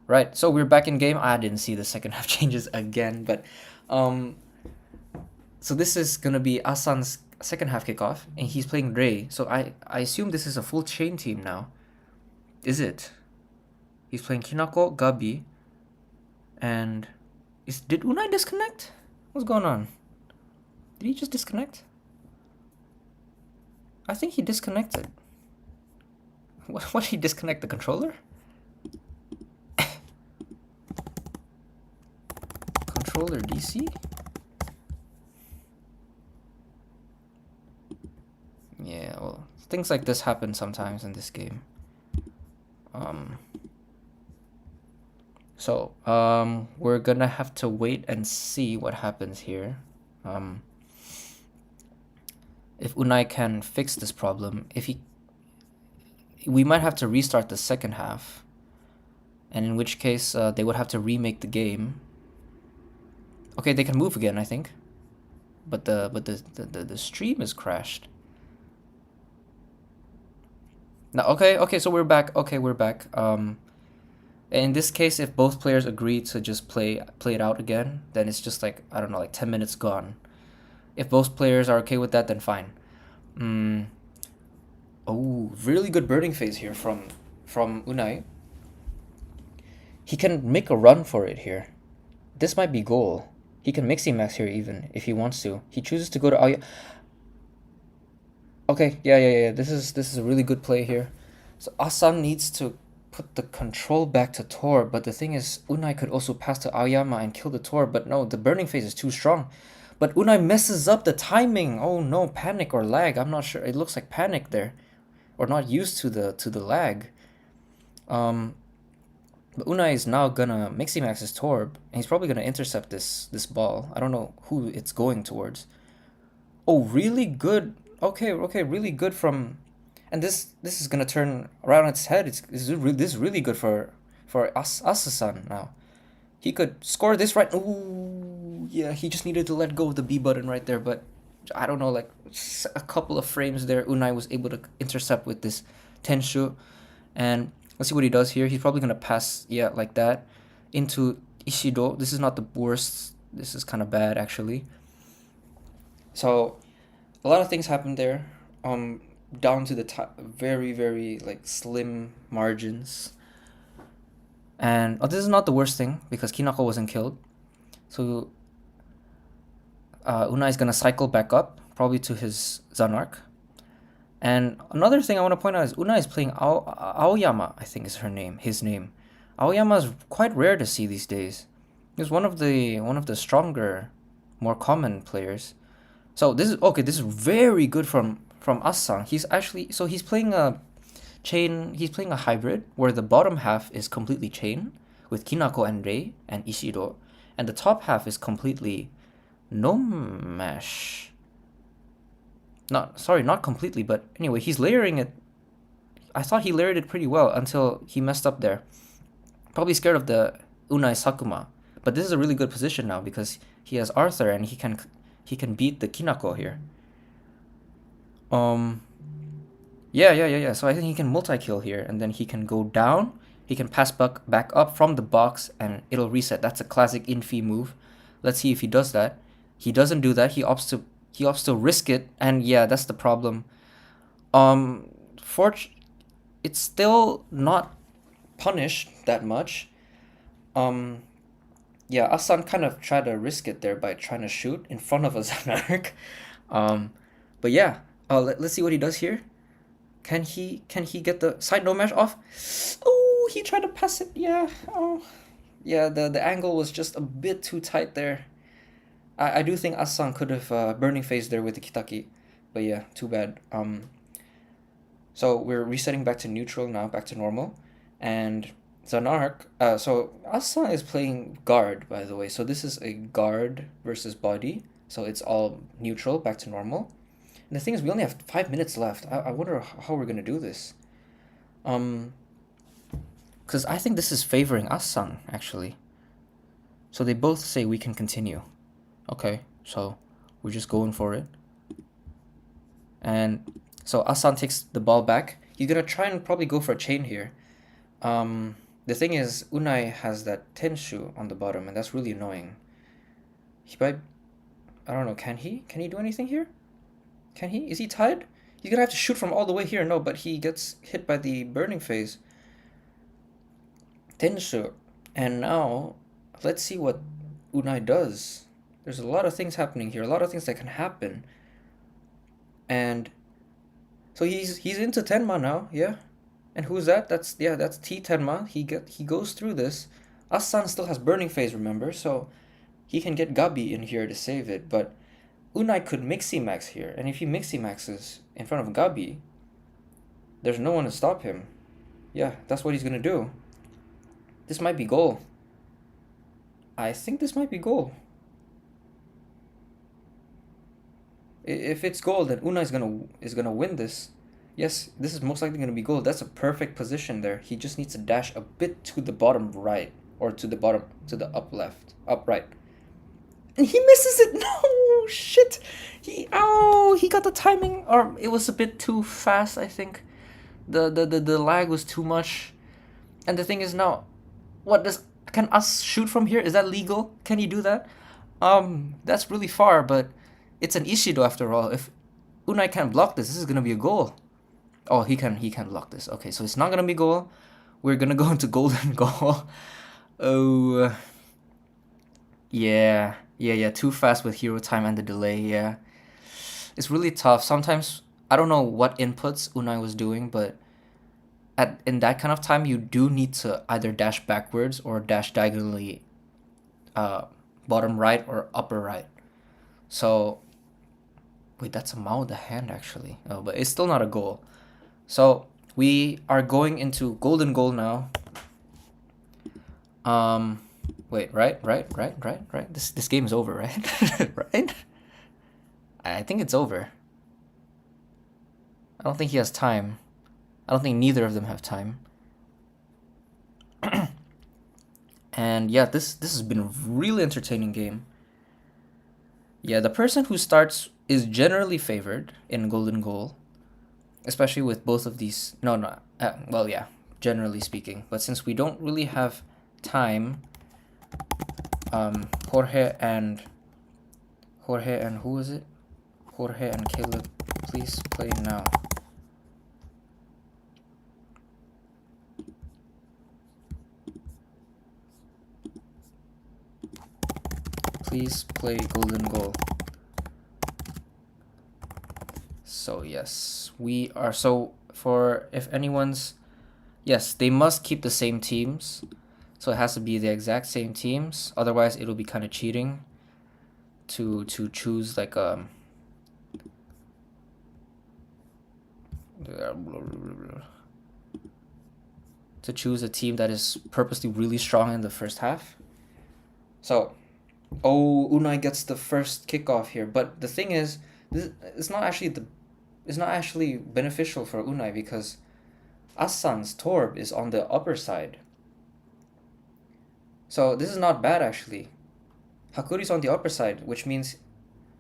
Right, so we're back in game. I didn't see the second half changes again, but so this is gonna be Asan's second half kickoff, and he's playing Rei. So I assume this is a full chain team now. Is it? He's playing Kinako, Gabi, and did Unai disconnect? What's going on? Did he just disconnect? I think he disconnected. What did he disconnect, the controller? Controller DC? Yeah, well, things like this happen sometimes in this game. So we're gonna have to wait and see what happens here. If Unai can fix this problem, we might have to restart the second half, and in which case they would have to remake the game. Okay, they can move again, I think, but the stream is crashed. Now, okay, so we're back. Okay, we're back. In this case, if both players agree to just play it out again, then it's just like, I don't know, like 10 minutes gone. If both players are okay with that, then fine. Oh, really good burning phase here from from Unai, he can make a run for it here. This might be goal. He can mixy max here even if he wants to. He chooses to go to Aoyama. Okay, yeah. This is a really good play here. So Asan needs to put the control back to Tor, but the thing is, Unai could also pass to Aoyama and kill the Tor, but no, the burning phase is too strong. But Unai messes up the timing. Oh no, panic or lag. I'm not sure. It looks like panic there, or not used to the lag. But Unai is now gonna mixy max his Torb, and he's probably gonna intercept this ball. I don't know who it's going towards. Oh, really good. Okay, really good from, and this is gonna turn around its head. This is really good for Asasan now. He could score this right. Ooh, yeah. He just needed to let go of the B button right there, but I don't know, like a couple of frames there, Unai was able to intercept with this Tenshu, and let's see what he does here. He's probably gonna pass, yeah, like that, into Ishido. This is not the worst. This is kind of bad actually. So a lot of things happened there. Down to the very like slim margins. And this is not the worst thing because Kinako wasn't killed. So Unai is gonna cycle back up, probably to his Zanark. And another thing I want to point out is Unai is playing Aoyama, I think is his name. Aoyama is quite rare to see these days. He's one of the stronger, more common players. So this is okay. This is very good from Assang. He's playing a chain. He's playing a hybrid where the bottom half is completely chain with Kinako and Rei and Ishido, and the top half is completely no mesh. Not completely, but anyway, he's layering it. I thought he layered it pretty well until he messed up there. Probably scared of the Unai Sakuma, but this is a really good position now because he has Arthur and he can beat the Kinako here. Yeah. So I think he can multi-kill here, and then he can go down. He can pass back up from the box, and it'll reset. That's a classic Infi move. Let's see if he does that. He doesn't do that. He opts to risk it, and yeah, that's the problem. It's still not punished that much. Yeah, Asan kind of tried to risk it there by trying to shoot in front of a Zanark. But yeah, let's see what he does here. Can he get the side no mesh off? Oh, he tried to pass it. Yeah. Oh, yeah. The angle was just a bit too tight there. I do think Asan could have burning phase there with the Kitaki, but yeah, too bad. So we're resetting back to neutral now, back to normal, and Zanark. So Asan is playing guard, by the way. So this is a guard versus body. So it's all neutral, back to normal. And the thing is, we only have 5 minutes left. I wonder how we're gonna do this. Because I think this is favoring Asan actually. So they both say we can continue. Okay, so we're just going for it. And so Asan takes the ball back. He's gonna try and probably go for a chain here. The thing is, Unai has that Tenshu on the bottom, and that's really annoying. He might... I don't know, can he? Can he do anything here? Can he? Is he tied? He's gonna have to shoot from all the way here. No, but he gets hit by the burning phase. Tenshu. And now, let's see what Unai does. There's a lot of things happening here. A lot of things that can happen. And... so he's into Tenma now, yeah? And who's that? That's T Tenma. He goes through this. Asan still has burning phase, remember? So he can get Gabi in here to save it, but Unai could mixy max here, and if he mixy maxes in front of Gabi, there's no one to stop him. Yeah, that's what he's gonna do. This might be goal. I think this might be goal. If it's goal, then Unai is gonna win this. Yes, this is most likely gonna be goal. That's a perfect position there. He just needs to dash a bit to the bottom right, or to the up right. And he misses it. No, shit. He got the timing, or it was a bit too fast, I think. The lag was too much. And the thing is now, can us shoot from here? Is that legal? Can he do that? That's really far, but it's an Ishido after all. If Unai can't block this is gonna be a goal. Oh, he can lock this. Okay, so it's not gonna be goal. We're gonna go into golden goal. Oh, yeah. Too fast with hero time and the delay. Yeah, it's really tough. Sometimes I don't know what inputs Unai was doing, but in that kind of time, you do need to either dash backwards or dash diagonally, uh, bottom right or upper right. So wait, that's a Mao the hand actually. Oh, but it's still not a goal. So we are going into golden goal now. Um, wait, right. This game is over, right? Right? I think it's over. I don't think he has time. I don't think neither of them have time. And yeah, this has been a really entertaining game. Yeah, the person who starts is generally favored in golden goal, especially with both of these. No, no. Well, yeah, generally speaking. But since we don't really have time, Jorge and who was it? Jorge and Caleb, please play now. Please play golden goal. So yes, we are. So for if anyone's, yes, they must keep the same teams. So it has to be the exact same teams. Otherwise, it'll be kind of cheating to choose like to choose a team that is purposely really strong in the first half. So, oh, Unai gets the first kickoff here, but the thing is, this it's not actually beneficial for Unai because Assan's Torb is on the upper side. So this is not bad actually. Hakuri's on the upper side, which means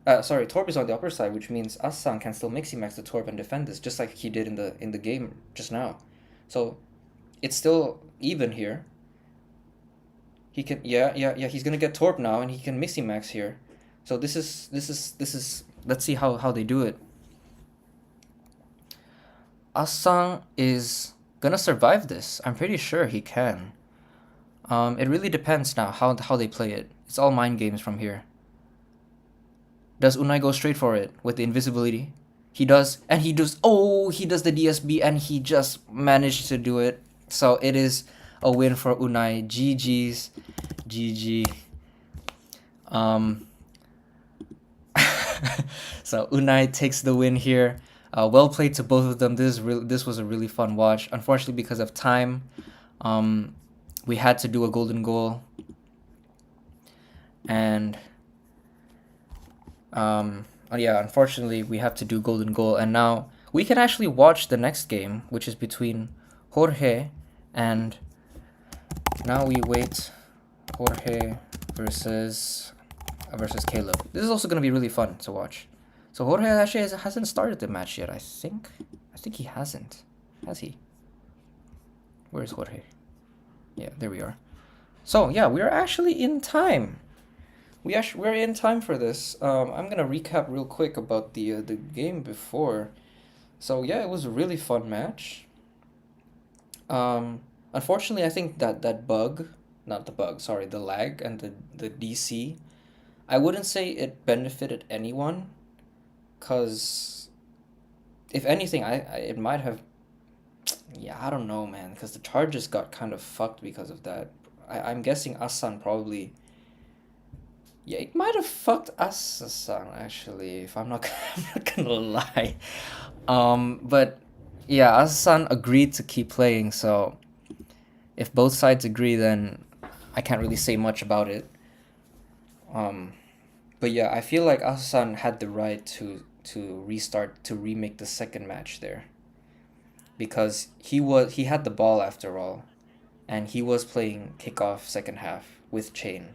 Torb is on the upper side, which means Assan can still mixy max the Torb and defend this, just like he did in the game just now. So it's still even here. He can he's gonna get Torb now and he can mixy max here. So this is let's see how they do it. Assan is gonna survive this. I'm pretty sure he can. It really depends now how they play it. It's all mind games from here. Does Unai go straight for it with the invisibility? He does, and he does. Oh, he does the DSB, and he just managed to do it. So it is a win for Unai. GG's, GG. So Unai takes the win here. Well played to both of them. This was a really fun watch. Unfortunately, because of time, we had to do a golden goal, and yeah, unfortunately, we have to do golden goal, and now we can actually watch the next game, which is between Jorge and now we wait Jorge versus Caleb. This is also gonna be really fun to watch. So Jorge actually hasn't started the match yet. I think he hasn't. Has he? Where is Jorge? Yeah, there we are. So yeah, we're actually in time. We're in time for this. I'm gonna recap real quick about the game before. So yeah, it was a really fun match. Unfortunately, I think that bug, not the bug, sorry, the lag and the DC, I wouldn't say it benefited anyone, cause if anything, it might have. Yeah, I don't know, man, because the charges got kind of fucked because of that. I'm guessing Asan probably. Yeah, it might have fucked Asan actually, if I'm not I'm not gonna lie. But yeah, Asan agreed to keep playing, so if both sides agree, then I can't really say much about it. But yeah, I feel like Asan had the right to restart to remake the second match there, because he had the ball after all, and he was playing kickoff second half with Chain.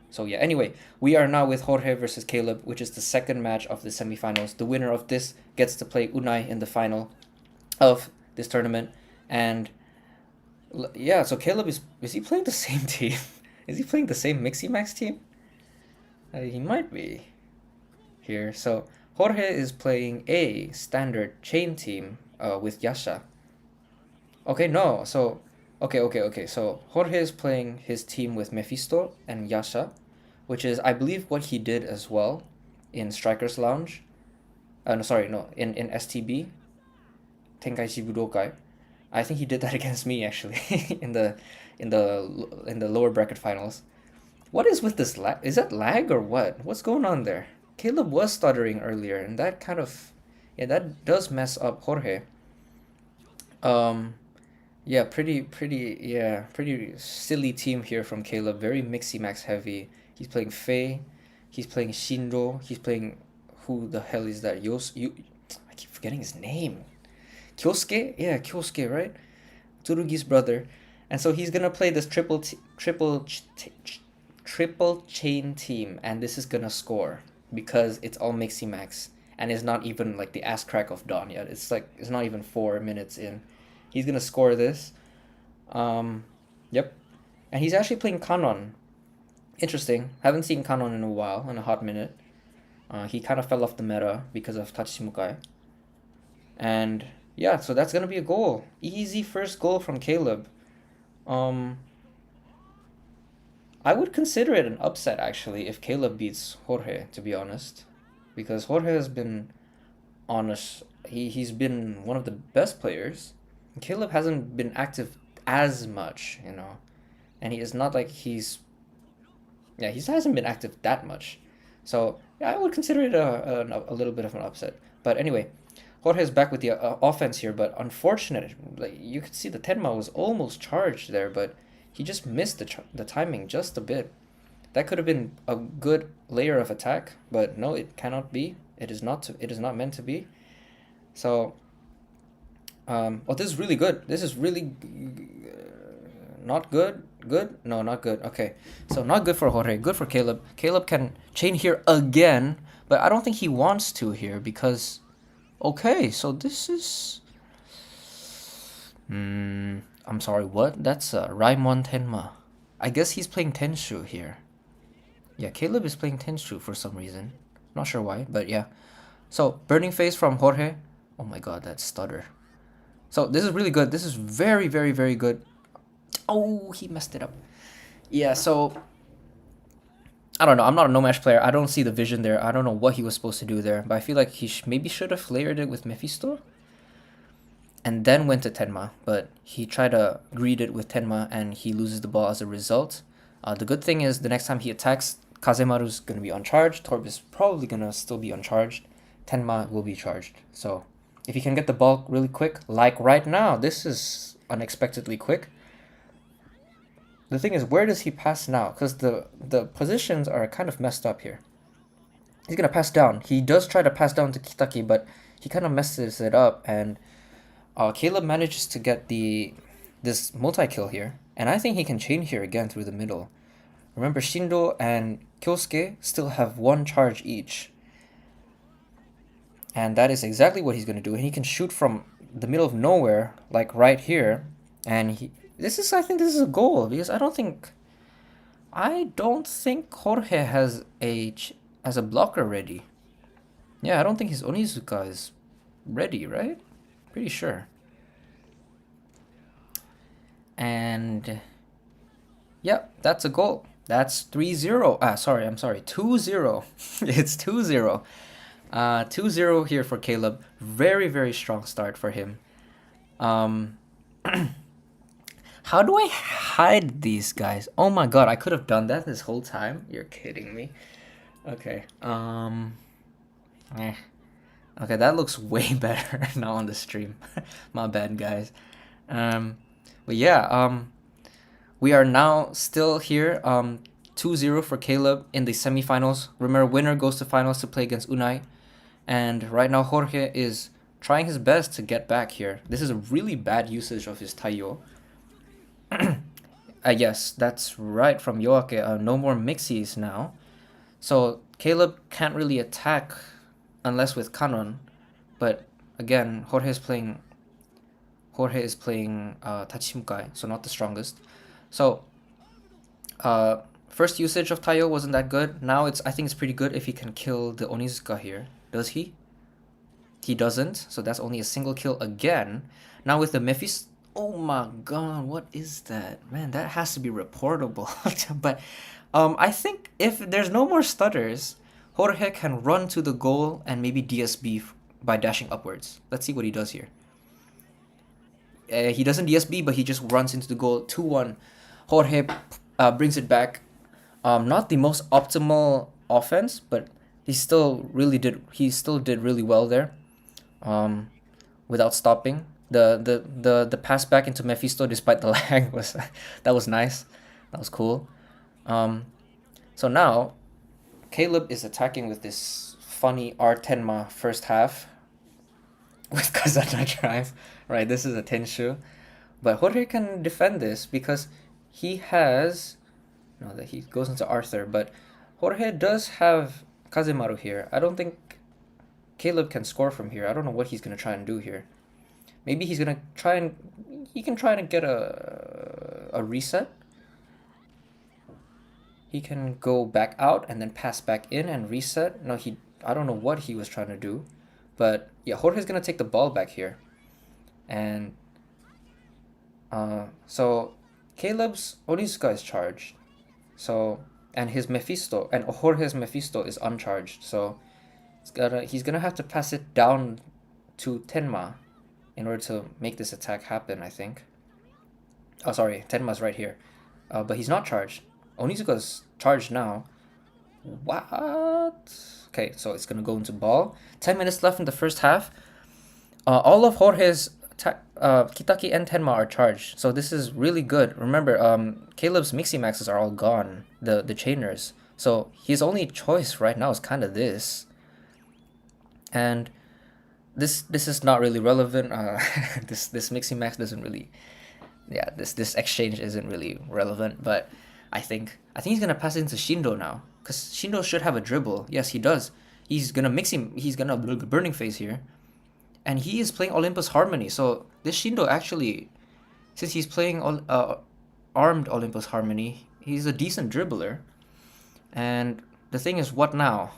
So yeah, anyway, we are now with Jorge versus Caleb, which is the second match of the semifinals. The winner of this gets to play Unai in the final of this tournament. And yeah, so Caleb is he playing the same team? Is he playing the same Mixie Max team? He might be here. So Jorge is playing a standard chain team, with Yasha. Okay, no. So, okay. So Jorge is playing his team with Mephisto and Yasha, which is, I believe, what he did as well in Strikers Lounge. No, sorry, no, in STB, Tenkaichi Budokai. I think he did that against me actually in the lower bracket finals. What is with this lag? Is that lag or what? What's going on there? Caleb was stuttering earlier, and that kind of, yeah, that does mess up Jorge. Um, yeah, pretty silly team here from Caleb. Very mixy max heavy. He's playing Faye. He's playing Shindo. He's playing, who the hell is that? I keep forgetting his name. Kyosuke? Yeah, Kyosuke, right? Tsurugi's brother. And so he's gonna play this triple chain team, and this is gonna score because it's all mixy max, and it's not even like the ass crack of dawn yet. It's not even 4 minutes in. He's gonna score this. Yep, and he's actually playing Kanon. Interesting. Haven't seen Kanon in a while, in a hot minute. He kind of fell off the meta because of Tachishimukai. And yeah, so that's gonna be a goal. Easy first goal from Caleb. Um, I would consider it an upset actually if Caleb beats Jorge, to be honest, because Jorge has been honest. He's been one of the best players. Caleb hasn't been active as much, and he is not like he hasn't been active that much. So yeah, I would consider it a little bit of an upset. But anyway, Jorge's back with the offense here, but unfortunate. Like you could see the Tenma was almost charged there, but he just missed the timing just a bit. That could have been a good layer of attack, but no, it cannot be. It is not. It is not meant to be. So, oh, this is really good. This is really not good. Good? No, not good. Okay, so not good for Jorge. Good for Caleb. Caleb can chain here again, but I don't think he wants to here because. Okay, so this is. I'm sorry, what? That's Raimon Tenma. I guess he's playing Tenshu here. Yeah, Caleb is playing Tenshu for some reason. Not sure why, but yeah. So, Burning Face from Jorge. Oh my god, that stutter. So, this is really good. This is very, very, very good. Oh, he messed it up. Yeah, so. I don't know. I'm not a no match player. I don't see the vision there. I don't know what he was supposed to do there. But I feel like he maybe should have layered it with Mephisto and then went to Tenma, but he tried to greet it with Tenma and he loses the ball as a result. The good thing is the next time he attacks, Kazemaru's going to be uncharged, Torb is probably going to still be uncharged, Tenma will be charged. So if he can get the ball really quick, like right now, this is unexpectedly quick. The thing is, where does he pass now? Because the positions are kind of messed up here. He's going to pass down. He does try to pass down to Kitaki, but he kind of messes it up, and Caleb manages to get this multi-kill here, and I think he can chain here again through the middle. Remember, Shindo and Kyosuke still have one charge each, and that is exactly what he's going to do. And he can shoot from the middle of nowhere, like right here, and I think this is a goal because I don't think Jorge has a blocker ready. Yeah, I don't think his Onizuka is ready, right? Pretty sure. And yep, that's a goal. That's 3-0. I'm sorry, 2-0. It's 2-0. 2-0 here for Caleb. Very, very strong start for him. How do I hide these guys? Oh my god, I could have done that this whole time. You're kidding me. Okay. Okay, that looks way better now on the stream. My bad, guys. But yeah, we are now still here. 2-0 for Caleb in the semifinals. Remember, winner goes to finals to play against Unai. And right now, Jorge is trying his best to get back here. This is a really bad usage of his Taiyo. Yes, that's right from Yoake. No more mixies now. So Caleb can't really attack unless with Kanon. But again, Jorge is playing Tachimukai, so not the strongest. So first usage of Taiyo wasn't that good. Now I think it's pretty good if he can kill the Onizuka here. Does he? he doesn't, so that's only a single kill again. Now with the Mephisto, oh my god, what is that? Man, that has to be reportable. But I think if there's no more stutters, Jorge can run to the goal and maybe DSB by dashing upwards. Let's see what he does here. He doesn't DSB, but he just runs into the goal. 2-1. Jorge brings it back. Not the most optimal offense, but he still did really well there. Without stopping. The pass back into Mephisto despite the lag was that was nice. That was cool. So now Caleb is attacking with this funny R10ma first half with Kazana Drive. Right, this is a Tenshu. But Jorge can defend this because he has no that he goes into Arthur, but Jorge does have Kazemaru here. I don't think Caleb can score from here. I don't know what he's gonna try and do here. Maybe he's gonna try and he can try to get a reset. He can go back out and then pass back in and reset. No, I don't know what he was trying to do, but yeah, Jorge's gonna take the ball back here, and so Caleb's Onizuka is charged, so and his Mephisto and Jorge's Mephisto is uncharged, so he's gonna have to pass it down to Tenma in order to make this attack happen, I think. Oh, sorry, Tenma's right here. But he's not charged. Onizuka's charged now. What? Okay, so it's gonna go into ball. 10 minutes left in the first half. All of Jorge's Kitaki and Tenma are charged, so this is really good. Remember, Caleb's Mixie Maxes are all gone, the chainers. So his only choice right now is kind of this. And this is not really relevant. This Mixie Max doesn't really, yeah. This exchange isn't really relevant. But I think he's gonna pass it into Shindo now, because Shindo should have a dribble. Yes, he does. He's gonna mix him. He's gonna burning phase here, and he is playing Olympus Harmony. So this Shindo actually, since he's playing armed Olympus Harmony, he's a decent dribbler. And the thing is, what now?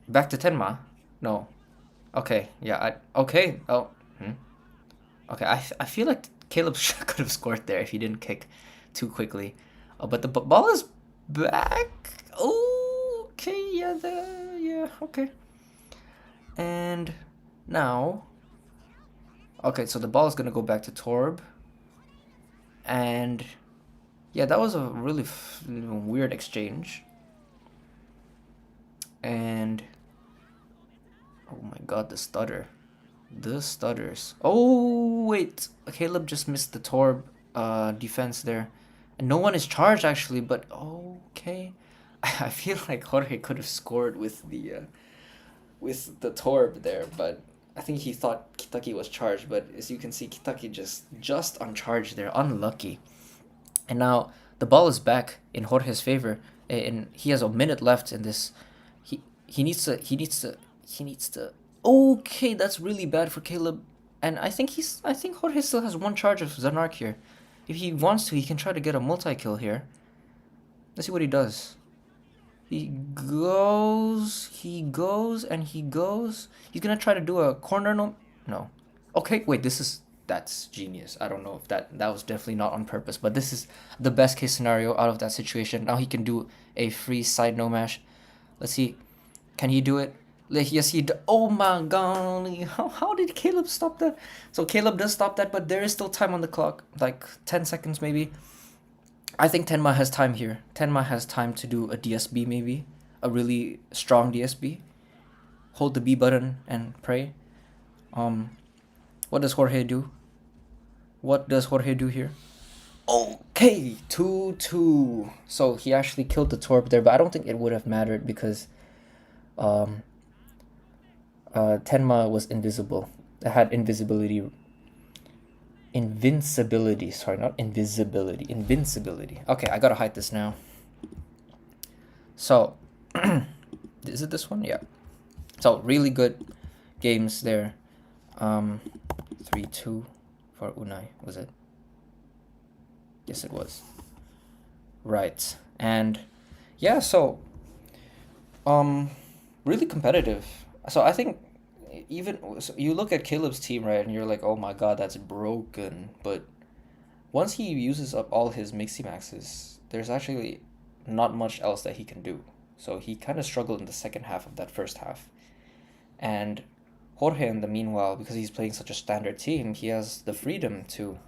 Back to Tenma? No. Okay, yeah, okay. Oh, okay, I feel like Caleb could have scored there if he didn't kick too quickly. But the ball is back. Oh, okay, yeah, okay. And now, okay, so the ball is gonna go back to Torb. And yeah, that was a really weird exchange. And oh my god, the stutter. The stutters. Oh, wait. Caleb just missed the Torb defense there. And no one is charged, actually, but okay. I feel like Jorge could have scored with the Torb there, but I think he thought Kitaki was charged, but as you can see, Kitaki just uncharged there. Unlucky. And now the ball is back in Jorge's favor, and he has a minute left in this. He needs to. Okay, that's really bad for Caleb, and I think Jorge still has one charge of Zanark here. If he wants to, he can try to get a multi-kill here. Let's see what he does. He goes, and he goes. He's gonna try to do a corner, no. Okay, wait, that's genius. I don't know if that was definitely not on purpose, but this is the best case scenario out of that situation. Now he can do a free side no mash. Let's see. Can he do it? Yes, oh my god. How did Caleb stop that? So Caleb does stop that, but there is still time on the clock. Like 10 seconds maybe. I think Tenma has time here. Tenma has time to do a DSB maybe. A really strong DSB. Hold the B button and pray. What does Jorge do? What does Jorge do here? Okay, 2-2. So he actually killed the Torb there, but I don't think it would have mattered because Tenma was invisible. It had invincibility. Sorry, not invisibility. Invincibility. Okay, I gotta hide this now. So, is it this one? Yeah. So, really good games there. 3-2 for Unai, was it? Yes, it was. Right. And yeah, so really competitive. So I think even so you look at Caleb's team, right, and you're like, oh my god, that's broken. But once he uses up all his Mixie Maxes, there's actually not much else that he can do. So he kind of struggled in the second half of that first half. And Jorge, in the meanwhile, because he's playing such a standard team, he has the freedom to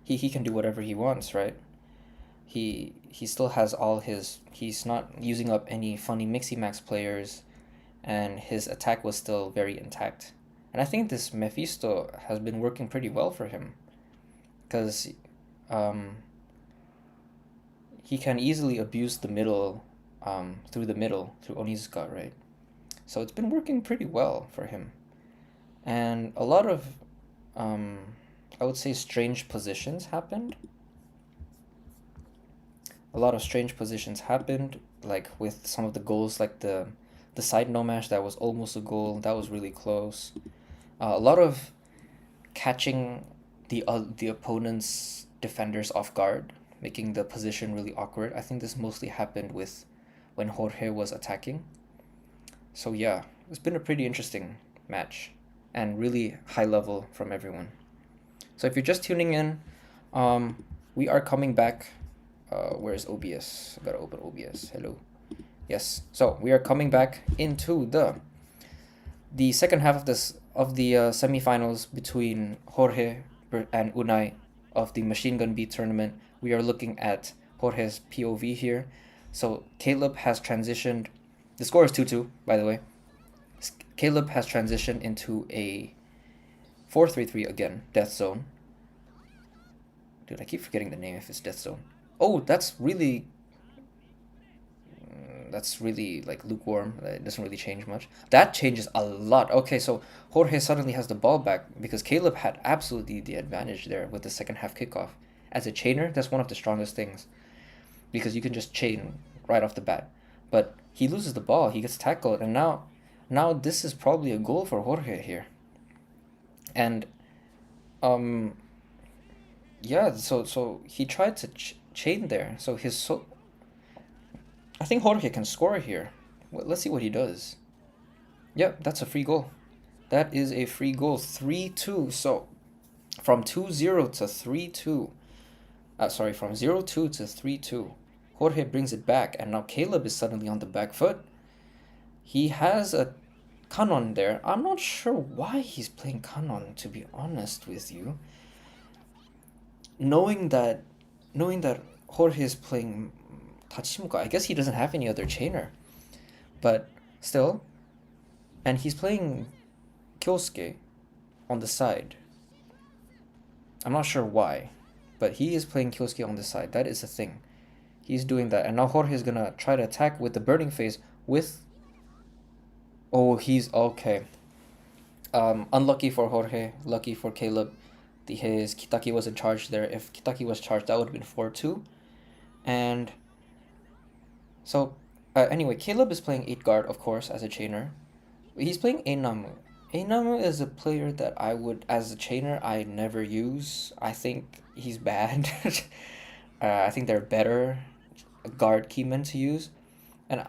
he can do whatever he wants, right? He still has all his he's not using up any funny Mixie Max players, and his attack was still very intact. And I think this Mephisto has been working pretty well for him, because um, he can easily abuse the middle, through the middle through Onizuka, right? So it's been working pretty well for him, and a lot of um, I would say strange positions happened. A lot of strange positions happened, like with some of the goals, like the side no mash that was almost a goal. That was really close. A lot of catching the opponent's defenders off guard, making the position really awkward. I think this mostly happened with when Jorge was attacking. So yeah, it's been a pretty interesting match and really high level from everyone. So if you're just tuning in, we are coming back. Where's OBS? I gotta open OBS. Hello. Yes. So we are coming back into the second half of the semifinals between Jorge and Unai of the Machine Gun Beat tournament. We are looking at Jorge's POV here. So Caleb has transitioned. The score is 2-2, by the way. Caleb has transitioned into a 4-3-3 again, Death Zone. Dude, I keep forgetting the name if it's Death Zone. Oh, that's really like lukewarm. It doesn't really change much. That changes a lot. Okay, so Jorge suddenly has the ball back because Caleb had absolutely the advantage there with the second half kickoff. As a chainer, that's one of the strongest things, because you can just chain right off the bat. But he loses the ball, he gets tackled, and now this is probably a goal for Jorge here. And yeah, so he tried to chain there. So I think Jorge can score here. Let's see what he does. Yep, that's a free goal. That is a free goal. 3-2. So from 2-0 to 3-2. Sorry, from 0-2 to 3-2. Jorge brings it back, and now Caleb is suddenly on the back foot. He has a Kanon there. I'm not sure why he's playing Kanon, to be honest with you. Knowing that Jorge is playing Tachimuka, I guess he doesn't have any other chainer. But still, and he's playing Kyosuke on the side. I'm not sure why, but he is playing Kyosuke on the side. That is the thing. He's doing that, and now Jorge is gonna try to attack with the burning phase with. Oh, he's okay. Unlucky for Jorge, lucky for Caleb. His Kitaki was in charge there. If Kitaki was charged, that would have been 4-2. And so, anyway, Caleb is playing 8 guard, of course, as a chainer. He's playing Einamu. Einamu is a player that I would, as a chainer, I never use. I think he's bad. I think they're better guard keymen to use. And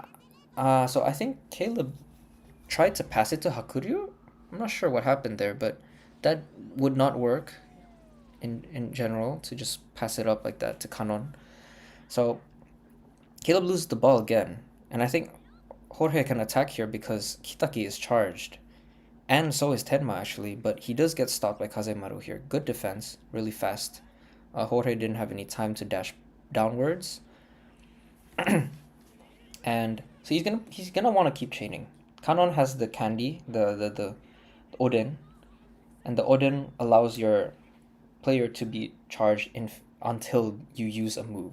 so I think Caleb tried to pass it to Hakuryu. I'm not sure what happened there, but that would not work in general, to just pass it up like that to Kanon. So Caleb loses the ball again, and I think Jorge can attack here because Kitaki is charged, and so is Tenma actually, but he does get stopped by Kazemaru here. Good defense, really fast. Jorge didn't have any time to dash downwards, and so he's gonna want to keep chaining. Kanon has the candy, the Oden, and the Oden allows your player to be charged until you use a move.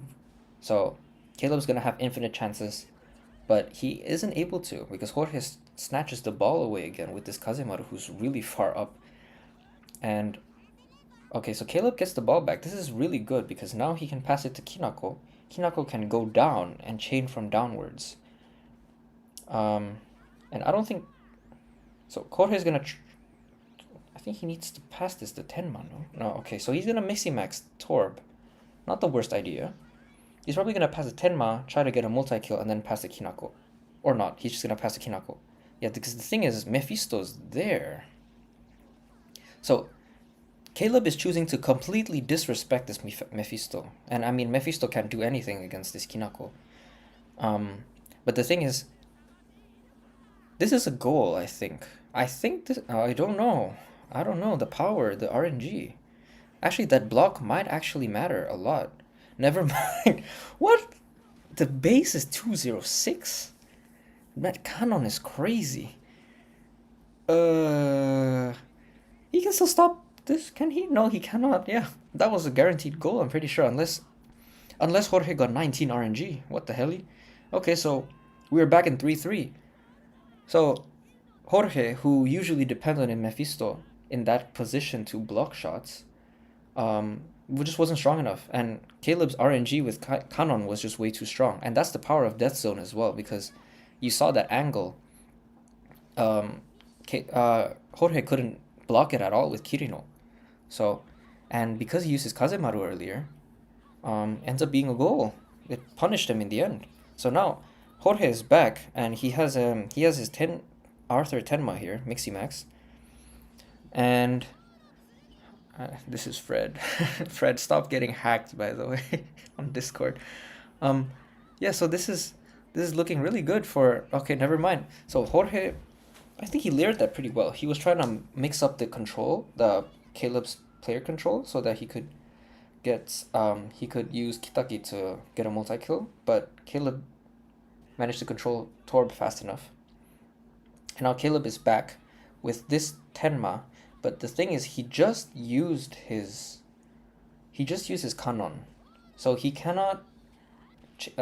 So Caleb's gonna have infinite chances, but he isn't able to because Jorge snatches the ball away again with this Kazemaru, who's really far up. And okay, so Caleb gets the ball back. This is really good because now he can pass it to Kinako. Kinako can go down and chain from downwards. And I don't think so. Jorge's gonna. I think he needs to pass this to Tenma. No. Okay. So he's gonna Mixie Max Torb. Not the worst idea. He's probably gonna pass to Tenma, try to get a multi kill, and then pass to Kinako, or not. He's just gonna pass to Kinako. Yeah, because the thing is, Mephisto's there. So Caleb is choosing to completely disrespect this Mephisto. And I mean, Mephisto can't do anything against this Kinako. Um, but the thing is, this is a goal, I think. I think this, I don't know. I don't know, the power, the RNG. Actually, that block might actually matter a lot. Never mind. What? The base is 206? That cannon is crazy. He can still stop this, can he? No, he cannot. Yeah, that was a guaranteed goal, I'm pretty sure, unless Jorge got 19 RNG. What the hell? Okay, so we are back in 3-3. So Jorge, who usually depends on Mephisto in that position to block shots, just wasn't strong enough. And Caleb's RNG with Kanon was just way too strong. And that's the power of Death Zone as well, because you saw that angle. Jorge couldn't block it at all with Kirino. So, and because he used his Kazemaru earlier, ends up being a goal. It punished him in the end. So now Jorge is back, and he has his 10 Arthur Tenma here, Mixie Max. And this is Fred. Fred, stop getting hacked, by the way, on Discord. Yeah, so this is looking really good for. Okay, never mind. So Jorge, I think he layered that pretty well. He was trying to mix up the control, the Caleb's player control, so that he could use Kitaki to get a multi-kill, but Caleb managed to control Torb fast enough. And now Caleb is back with this Tenma, but the thing is he just used his Kanon. So he cannot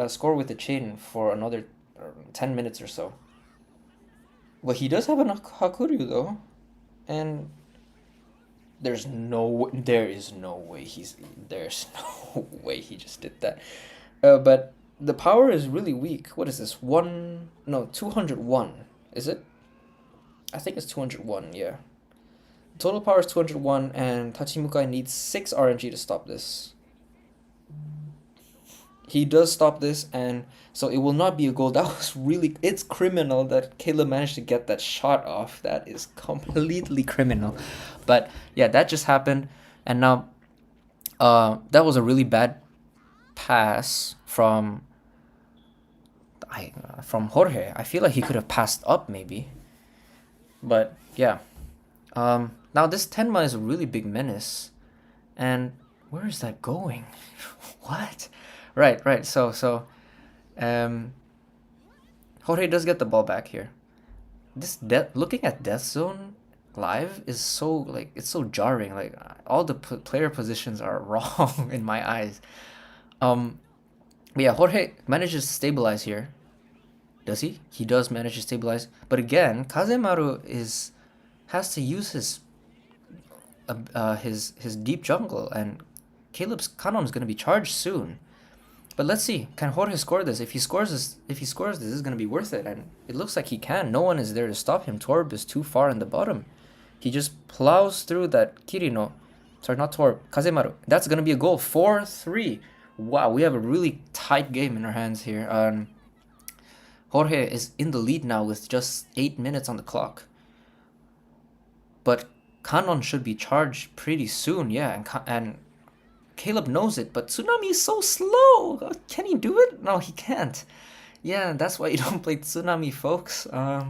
score with the chain for another 10 minutes or so. Well, he does have an Hakuryu though, and there's no way he just did that. But the power is really weak. What is this? 201. Is it? I think it's 201, yeah. Total power is 201, and Tachimukai needs 6 RNG to stop this. He does stop this, and so it will not be a goal. That was really... It's criminal that Caleb managed to get that shot off. That is completely criminal. But yeah, that just happened, and now that was a really bad pass from Jorge. I feel like he could have passed up maybe. But yeah. Now this Tenma is a really big menace. And where is that going? What? Right. So Jorge does get the ball back here. Looking at Death Zone live is so it's so jarring. Like all the player positions are wrong in my eyes. But yeah, Jorge manages to stabilize here. Does he? He does manage to stabilize. But again, Kazemaru has to use his deep jungle, and Caleb's Kanon is going to be charged soon. But let's see, can Jorge score this? If he scores this, this is going to be worth it, and it looks like he can. No one is there to stop him. Torb is too far in the bottom. He just plows through that Kirino. Sorry, not Torb, Kazemaru. That's going to be a goal. 4-3. Wow, we have a really tight game in our hands here. Jorge is in the lead now with just 8 minutes on the clock. But Kanon should be charged pretty soon, yeah, and Caleb knows it, but Tsunami is so slow. Can he do it? No, he can't. Yeah, that's why you don't play Tsunami, folks. I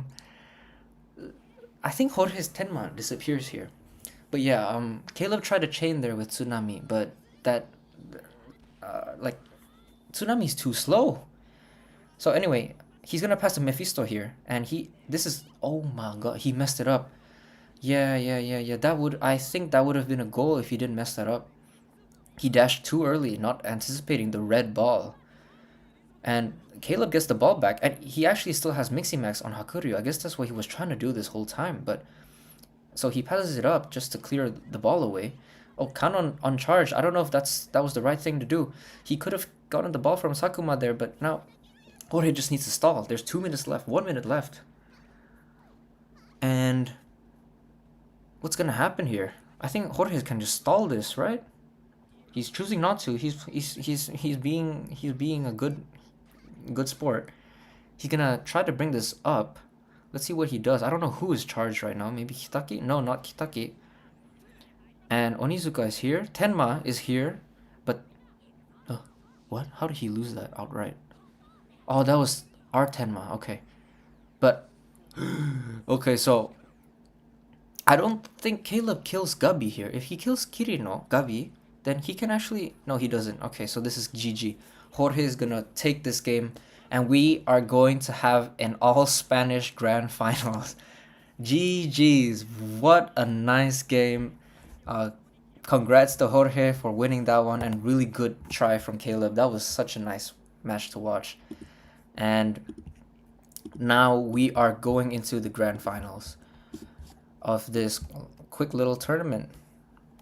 think Jorge's Tenma disappears here. But yeah, Caleb tried to chain there with Tsunami, but that, Tsunami's too slow. So anyway, he's gonna pass to Mephisto here, and oh my god, he messed it up. Yeah. I think that would have been a goal if he didn't mess that up. He dashed too early, not anticipating the red ball. And Caleb gets the ball back, and he actually still has Mixie Max on Hakuryu. I guess that's what he was trying to do this whole time, but... So he passes it up just to clear the ball away. Oh, Kanon uncharged. I don't know if that was the right thing to do. He could have gotten the ball from Sakuma there, but now Jorge just needs to stall. There's 2 minutes left, 1 minute left. And... what's gonna happen here? I think Jorge can just stall this, right? He's choosing not to. He's being a good sport. He's gonna try to bring this up. let's see what he does. I don't know who is charged right now. Maybe Kitaki? No, not Kitaki. And Onizuka is here. Tenma is here. But what? How did he lose that outright? Oh, that was our Tenma. Okay. But okay, so I don't think Caleb kills Gabi here. If he kills Kirino, Gabi, then he can actually... No, he doesn't. Okay, so this is GG. Jorge is gonna take this game, and we are going to have an all-Spanish grand finals. GG's. What a nice game. Congrats to Jorge for winning that one, and really good try from Caleb. That was such a nice match to watch. And now we are going into the grand finals of this quick little tournament.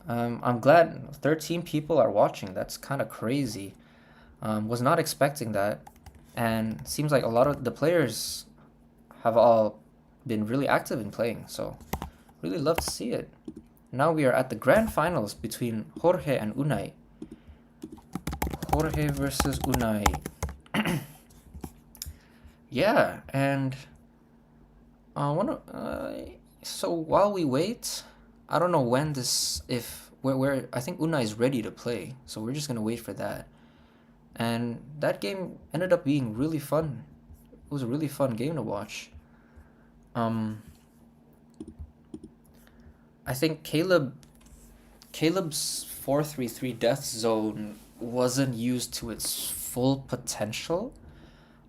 I'm glad 13 people are watching. That's kind of crazy. Was not expecting that. And seems like a lot of the players have all been really active in playing. So really love to see it. Now we are at the grand finals between Jorge and Unai. Jorge versus Unai. Yeah, and so while we wait, I don't know when this, if where I think Unai is ready to play, so we're just gonna wait for that. And that game ended up being really fun. It was a really fun game to watch. I think Caleb's 4-3-3 Death Zone wasn't used to its full potential.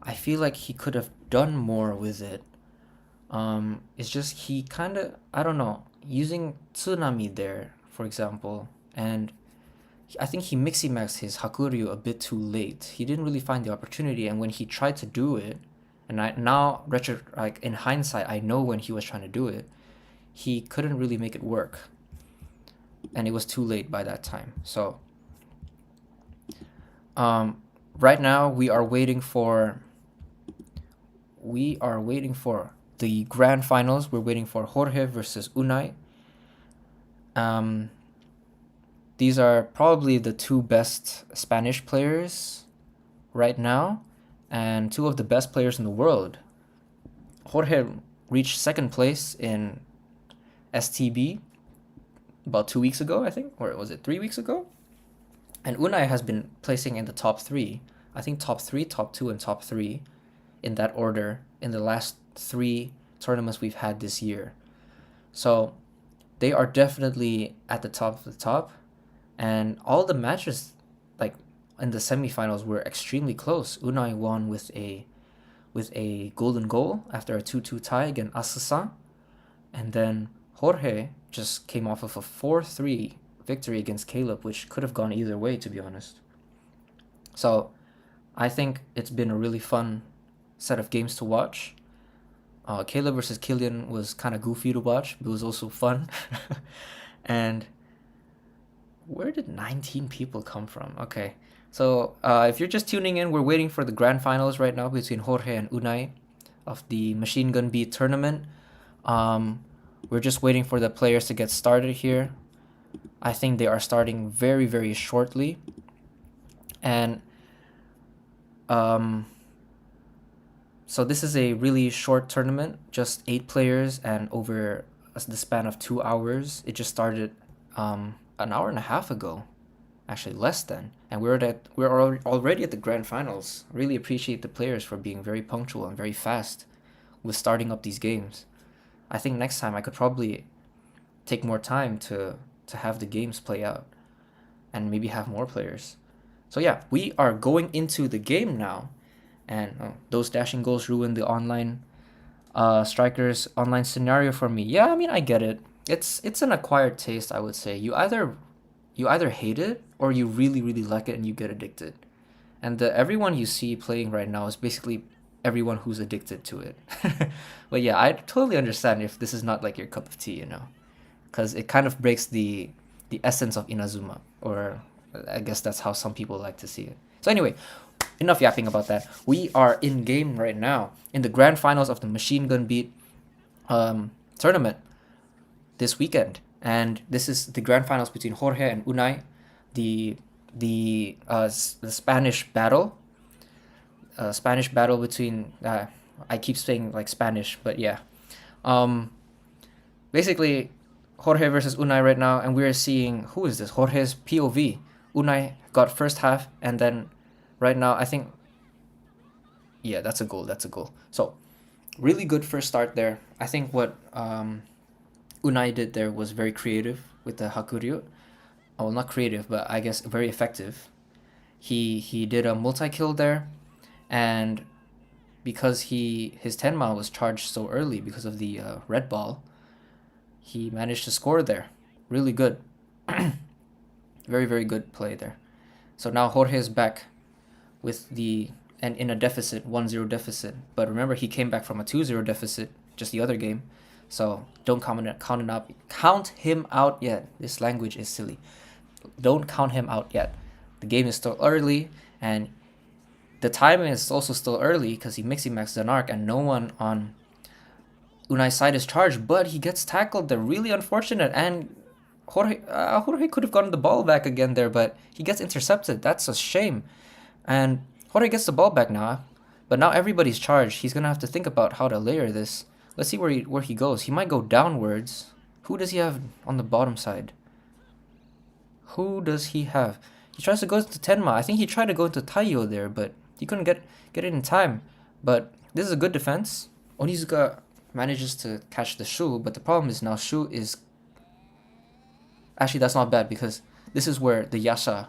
I feel like he could have done more with it. It's just he kind of, I don't know, using Tsunami there, for example, and I think he mixi-maxed his Hakuryu a bit too late. He didn't really find the opportunity, and when he tried to do it, and like in hindsight, I know when he was trying to do it, he couldn't really make it work, and it was too late by that time. So, right now we are waiting for the grand finals. We're waiting for Jorge versus Unai. These are probably the two best Spanish players right now, and two of the best players in the world. Jorge reached second place in STB about 2 weeks ago, I think, or was it 3 weeks ago? And Unai has been placing in the top three. I think top three, top two, and top three in that order in the last 3 tournaments we've had this year. So they are definitely at the top of the top. And all the matches, like in the semifinals, were extremely close. Unai won with a golden goal after a 2-2 tie against Asasan. And then Jorge just came off of a 4-3 victory against Caleb, which could have gone either way, to be honest. So I think it's been a really fun set of games to watch. Caleb versus Killian was kind of goofy to watch, but it was also fun. And where did 19 people come from? Okay, so if you're just tuning in, we're waiting for the grand finals right now between Jorge and Unai of the Machine Gun Beat tournament. We're just waiting for the players to get started here. I think they are starting very, very shortly. And so this is a really short tournament, just 8 players, and over the span of 2 hours. It just started an hour and a half ago, actually less than, and we're already at the grand finals. Really appreciate the players for being very punctual and very fast with starting up these games. I think next time I could probably take more time to have the games play out and maybe have more players. So yeah, we are going into the game now, and those dashing goals ruined the online strikers online scenario for me. Yeah, I mean, I get it. It's an acquired taste, I would say. You either hate it or you really, really like it and you get addicted. And everyone you see playing right now is basically everyone who's addicted to it. But yeah, I totally understand if this is not like your cup of tea, because it kind of breaks the essence of Inazuma, or I guess that's how some people like to see it. So anyway, enough yapping about that. We are in game right now in the grand finals of the Machine Gun Beat tournament this weekend, and this is the grand finals between Jorge and Unai, the Spanish battle between I keep saying like Spanish, but yeah, Um, Basically, Jorge versus Unai right now, and we're seeing who is this? Jorge's POV. Unai got first half, and then right now I think, yeah, that's a goal. That's a goal. So really good first start there. I think what Unai did there was very creative with the Hakuryu. Well, not creative, but I guess very effective. He did a multi kill there, and because his Tenma was charged so early because of the red ball, he managed to score there. Really good. Very, very good play there. So now Jorge is back with the and in a deficit, 1-0 deficit. But remember, he came back from a 2-0 deficit just the other game. So don't count him out yet. This language is silly. Don't count him out yet. The game is still early, and the timing is also still early because he mixi-maxed Zanark and no one on Unai's side is charged, but he gets tackled. They're really unfortunate, and Jorge could have gotten the ball back again there, but he gets intercepted. That's a shame. And Jorge gets the ball back now, but now everybody's charged. He's gonna have to think about how to layer this. Let's see where he goes. He might go downwards. Who does he have on the bottom side? Who does he have? He tries to go into Tenma. I think he tried to go into Taiyo there, but he couldn't get it in time. But this is a good defense. Onizuka manages to catch the Shu, but the problem is now Shu is... Actually, that's not bad because this is where the Yasha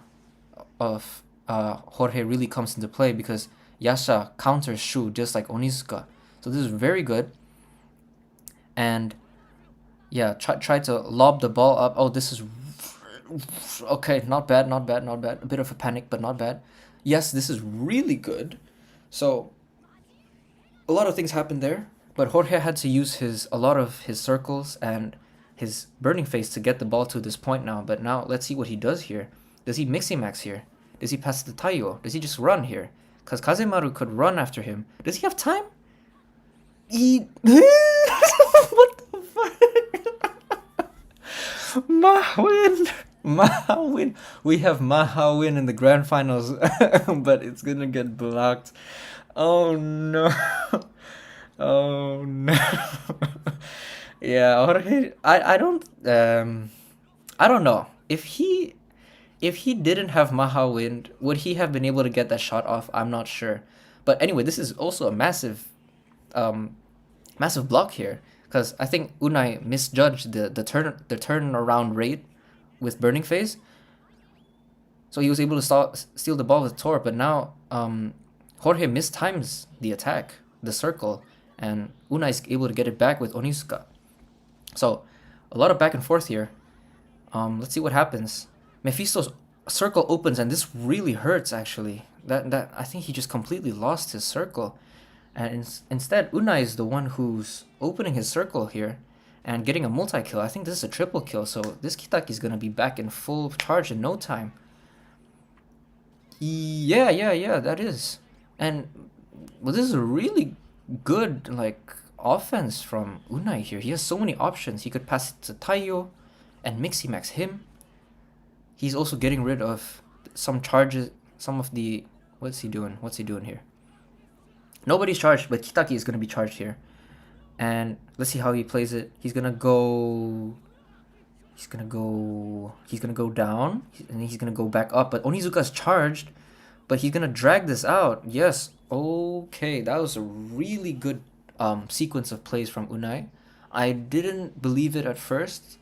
of Jorge really comes into play because Yasha counters Shu just like Onizuka. So this is very good. And yeah, try to lob the ball up. Oh, this is... Okay, not bad. A bit of a panic, but not bad. Yes, this is really good. So a lot of things happened there, but Jorge had to use a lot of his circles and his burning face to get the ball to this point now. But now let's see what he does here. Does he mixi-max here? Does he pass the Taiyo? Does he just run here? Because Kazemaru could run after him. Does he have time? What the fuck? Mahwin! Mahawin. We have Mahawin in the grand finals, but it's gonna get blocked. Oh no. Oh no. Yeah, Jorge, I don't know. If he didn't have Mahawin, would he have been able to get that shot off? I'm not sure. But anyway, this is also a massive block here because I think Unai misjudged the turnaround rate with Burning Phase. So he was able to steal the ball with Tor, but now Jorge mistimes the attack, the circle, and Unai is able to get it back with Onizuka. So a lot of back and forth here. Let's see what happens. Mephisto's circle opens, and this really hurts actually. That I think he just completely lost his circle. And instead, Unai is the one who's opening his circle here and getting a multi-kill. I think this is a triple kill, so this Kitaki is going to be back in full charge in no time. Yeah, that is. And, well, this is a really good, like, offense from Unai here. He has so many options. He could pass it to Taiyo and mixi-max him. He's also getting rid of some charges, some of the... What's he doing here? Nobody's charged, but Kitaki is going to be charged here. And let's see how he plays it. He's gonna go down, and he's gonna go back up. But Onizuka's charged, but he's gonna drag this out. Yes, okay, that was a really good sequence of plays from Unai. I didn't believe it at first,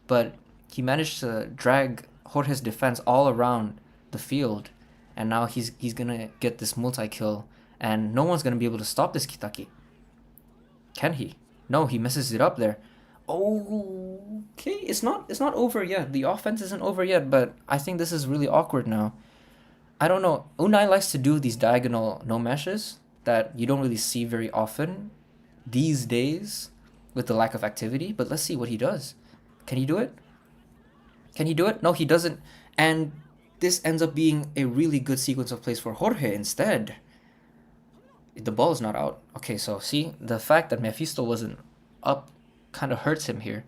but he managed to drag Jorge's defense all around the field, and now he's gonna get this multi-kill, and no one's gonna be able to stop this Kitaki. Can he? No, he messes it up there. Okay, it's not over yet. The offense isn't over yet, but I think this is really awkward now. I don't know. Unai likes to do these diagonal no meshes that you don't really see very often these days with the lack of activity, but let's see what he does. Can he do it? No, he doesn't. And this ends up being a really good sequence of plays for Jorge instead. The ball is not out. Okay, so see, the fact that Mephisto wasn't up kind of hurts him here.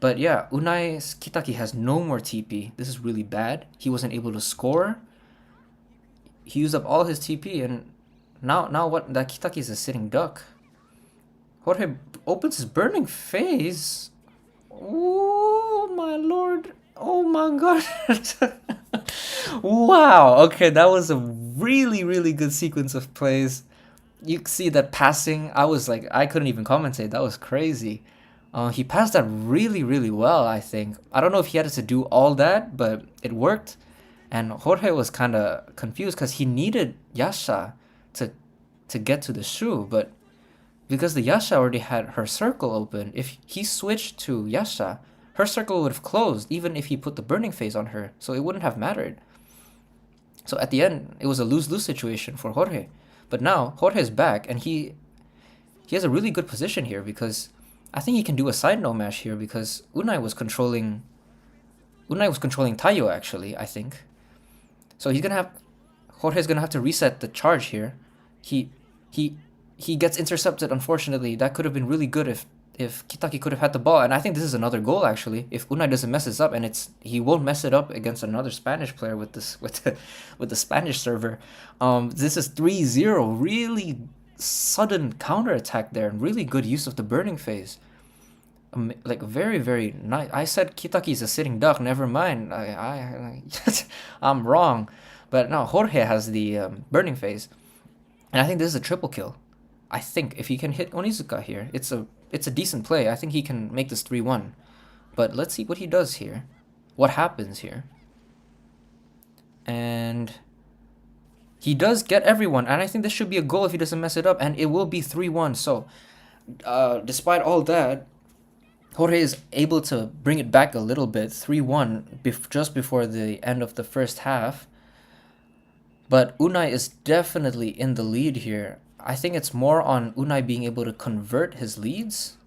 But yeah, Unai's Kitaki has no more TP. This is really bad. He wasn't able to score. He used up all his TP, and now what? That Kitaki is a sitting duck. Jorge opens his burning phase. Oh my lord. Oh my god. Wow. Okay, that was a really, really good sequence of plays. You see that passing. I was like, I couldn't even commentate. That was crazy. He passed that really, really well, I think. I don't know if he had to do all that, but it worked. And Jorge was kind of confused because he needed Yasha to to get to the shoe, but because the Yasha already had her circle open, if he switched to Yasha, her circle would have closed even if he put the burning phase on her, so it wouldn't have mattered. So at the end, it was a lose-lose situation for Jorge. But now Jorge's back and he has a really good position here because I think he can do a side no mash here because Unai was controlling Tayo actually, I think. So Jorge's gonna have to reset the charge here. He he he gets intercepted. Unfortunately, that could have been really good if Kitaki could have had the ball. And I think this is another goal actually. If Unai doesn't mess this up, and he won't mess it up against another Spanish player with this with the Spanish server. This is 3-0. Really sudden counter attack there, and really good use of the burning phase. Like very very nice. I said Kitaki is a sitting duck. Never mind. I'm wrong. But no, Jorge has the burning phase, and I think this is a triple kill. I think if he can hit Onizuka here, it's a decent play. I think he can make this 3-1. But let's see what he does here. What happens here? And he does get everyone, and I think this should be a goal if he doesn't mess it up, and it will be 3-1. So, despite all that, Jorge is able to bring it back a little bit, 3-1, just before the end of the first half. But Unai is definitely in the lead here. I think it's more on Unai being able to convert his leads.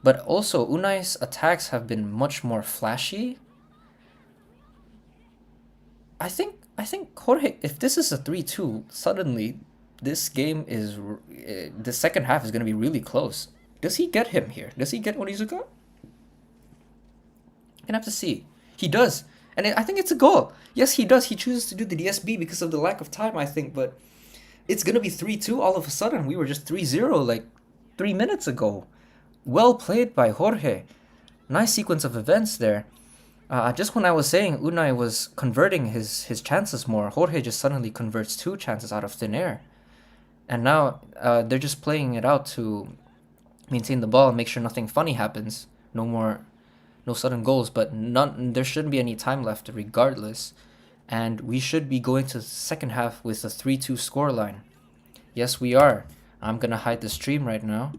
But also, Unai's attacks have been much more flashy. I think Jorge, if this is a 3-2, suddenly this game is... the second half is going to be really close. Does he get him here? Does he get Onizuka? Gonna have to see. He does. And I think it's a goal. Yes, he does. He chooses to do the DSB because of the lack of time, I think. But it's going to be 3-2 all of a sudden. We were just 3-0 like 3 minutes ago. Well played by Jorge. Nice sequence of events there. Just when I was saying Unai was converting his chances more, Jorge just suddenly converts 2 chances out of thin air. And now they're just playing it out to maintain the ball and make sure nothing funny happens. No sudden goals, but there shouldn't be any time left regardless. And we should be going to the second half with a 3-2 scoreline. Yes, we are. I'm going to hide the stream right now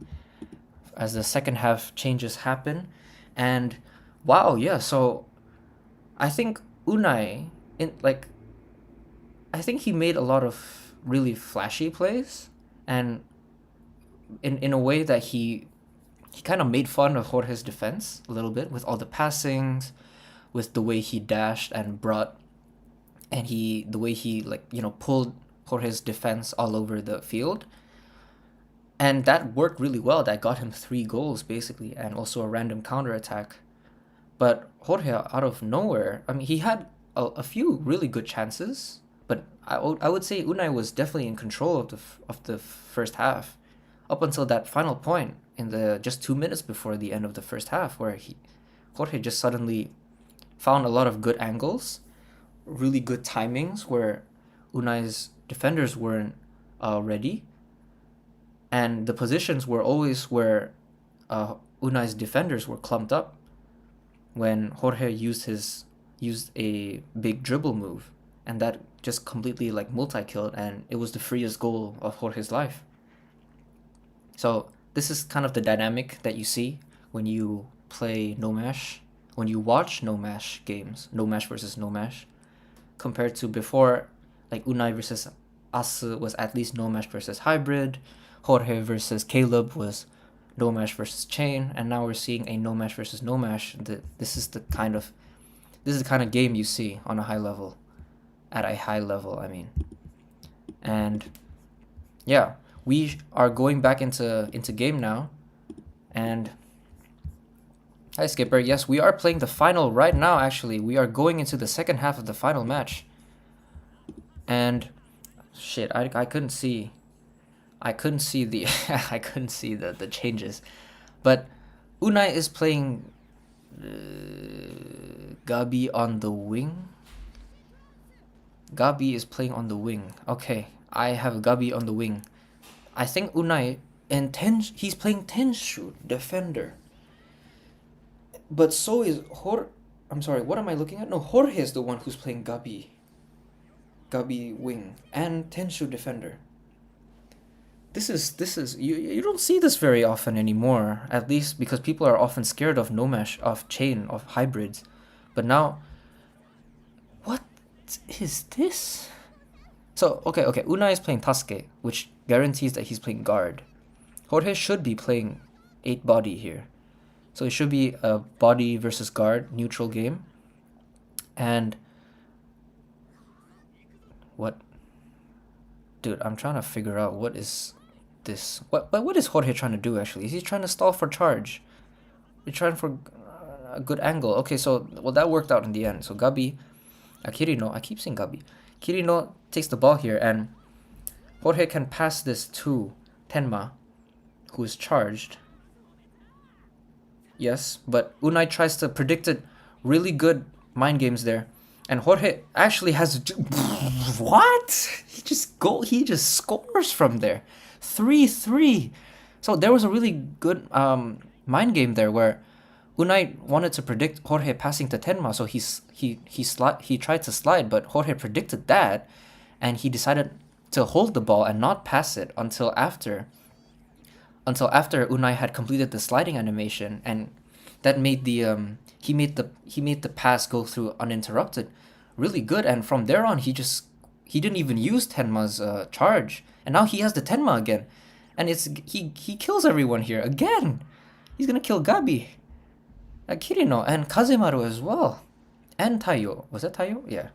as the second half changes happen. And wow, yeah, so I think Unai, I think he made a lot of really flashy plays, and in a way that he kind of made fun of Jorge's defense a little bit with all the passings, with the way he dashed and brought, and the way he pulled Jorge's defense all over the field. And that worked really well. That got him 3 goals basically, and also a random counter attack. But Jorge, out of nowhere, I mean, he had a few really good chances, but I would say Unai was definitely in control of the first half, up until that final point in the just 2 minutes before the end of the first half, where Jorge just suddenly found a lot of good angles, really good timings where Unai's defenders weren't ready, and the positions were always where Unai's defenders were clumped up when Jorge used a big dribble move, and that just completely multi-killed, and it was the freest goal of Jorge's life. So this is kind of the dynamic that you see when you play no mash, when you watch no mash games, no mash versus no mash, compared to before, like Unai versus Asu was at least no mash versus hybrid, Jorge versus Caleb was no mash versus chain, and now we're seeing a no mash versus no mash. This is the kind of game you see on a high level, at a high level, I mean. And yeah, we are going back into game now. And hi Skipper, yes, we are playing the final right now. Actually, we are going into the second half of the final match. And shit, I couldn't see. I couldn't see the I couldn't see the changes, but Unai is playing Gabi on the wing. Gabi is playing on the wing. Okay, I have Gabi on the wing. I think Unai and he's playing Tenshu defender. But so is I'm sorry, what am I looking at? No, Jorge is the one who's playing Gabi. Gabi wing and Tenshu defender. This is you don't see this very often anymore, at least because people are often scared of no mesh, of chain, of hybrids. But now, what is this? So okay, Unai is playing Tasuke, which guarantees that he's playing guard. Jorge should be playing 8 body here. So it should be a body versus guard neutral game. And what? Dude, I'm trying to figure out what is this. What is Jorge trying to do actually? Is he trying to stall for charge? He's trying for a good angle. Okay, so well that worked out in the end. So Gabi, Kirino, I keep saying Gabi. Kirino takes the ball here and Jorge can pass this to Tenma, who is charged. Yes, but Unai tries to predict it. Really good mind games there. And Jorge actually has what? He just scores from there. 3-3. So there was a really good mind game there where Unai wanted to predict Jorge passing to Tenma, so he tried to slide, but Jorge predicted that and he decided to hold the ball and not pass it until after Unai had completed the sliding animation, and that made the he made the pass go through uninterrupted, really good. And from there on, he didn't even use Tenma's charge, and now he has the Tenma again, and he kills everyone here again. He's gonna kill Gabi, Kirino, and Kazemaru as well, and Taiyo. Was that Taiyo? Yeah.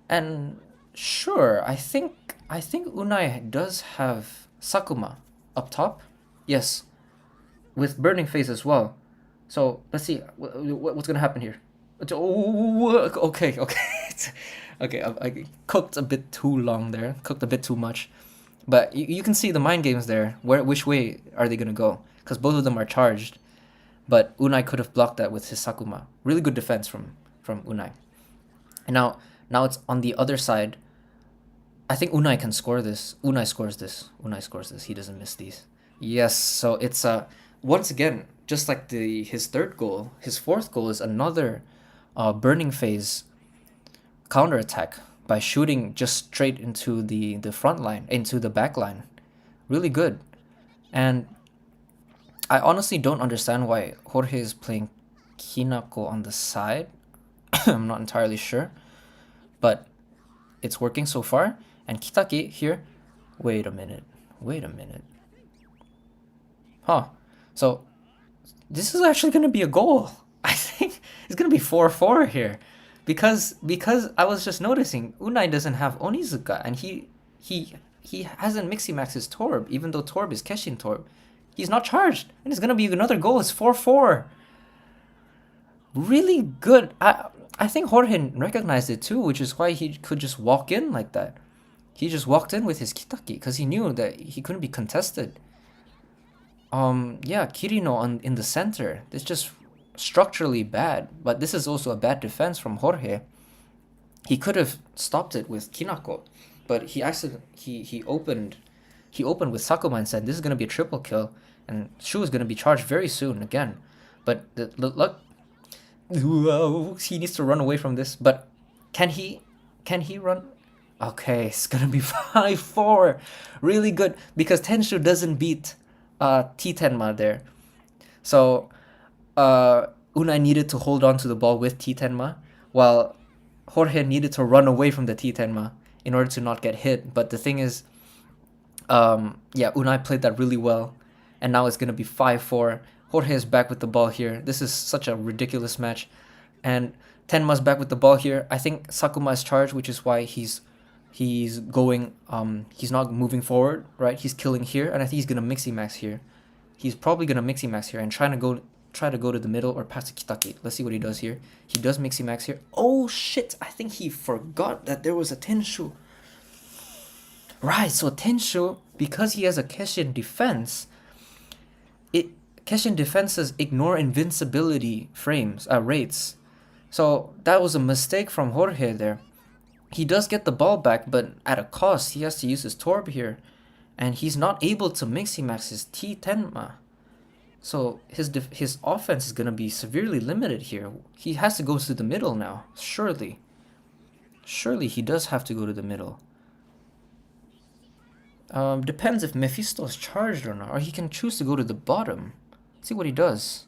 And sure, I think Unai does have Sakuma up top, yes, with Burning Phase as well. So let's see what's gonna happen here. Okay. Okay, I cooked a bit too long there, cooked a bit too much, but you can see the mind games there. Which way are they gonna go? Because both of them are charged, but Unai could have blocked that with his Sakuma. Really good defense from Unai. And now it's on the other side. I think Unai can score this. Unai scores this. He doesn't miss these. Yes, so it's once again, just like his third goal, his fourth goal is another Burning Phase counterattack by shooting just straight into the front line, into the back line. Really good. And I honestly don't understand why Jorge is playing Kinako on the side. I'm not entirely sure, but it's working so far. And Kitaki here, wait a minute. Huh, so this is actually going to be a goal. I think it's going to be 4-4 here. Because I was just noticing, Unai doesn't have Onizuka, and he hasn't Miximaxed his Torb, even though Torb is Keshin Torb. He's not charged, and it's going to be another goal. It's 4-4. Really good. I think Jorge recognized it too, which is why he could just walk in like that. He just walked in with his Kitaki because he knew that he couldn't be contested. Yeah, Kirino in the center. It's just structurally bad, but this is also a bad defense from Jorge. He could have stopped it with Kinako, but he opened with Sakuma and said this is gonna be a triple kill, and Shu is gonna be charged very soon again. But the luck, he needs to run away from this. But can he run? Okay, it's gonna be 5-4. Really good, because Tenshu doesn't beat T-Tenma there. So Unai needed to hold on to the ball with T-Tenma, while Jorge needed to run away from the T-Tenma in order to not get hit. But the thing is, yeah, Unai played that really well, and now it's gonna be 5-4. Jorge is back with the ball here. This is such a ridiculous match, and Tenma's back with the ball here. I think Sakuma is charged, which is why he's going, he's not moving forward, right? He's killing here, and I think he's gonna Miximax here. He's probably gonna Miximax here and try to go to the middle or pass to Kitaki. Let's see what he does here. He does Miximax here. Oh shit, I think he forgot that there was a Tenshu. Right, so Tenshu, because he has a Keshin defense, Keshin defenses ignore invincibility rates. So that was a mistake from Jorge there. He does get the ball back, but at a cost. He has to use his Torb here. And he's not able to Mixi-Max his T-Tenma. So his offense is going to be severely limited here. He has to go to the middle now, surely. Surely he does have to go to the middle. Depends if Mephisto is charged or not. Or he can choose to go to the bottom. See what he does.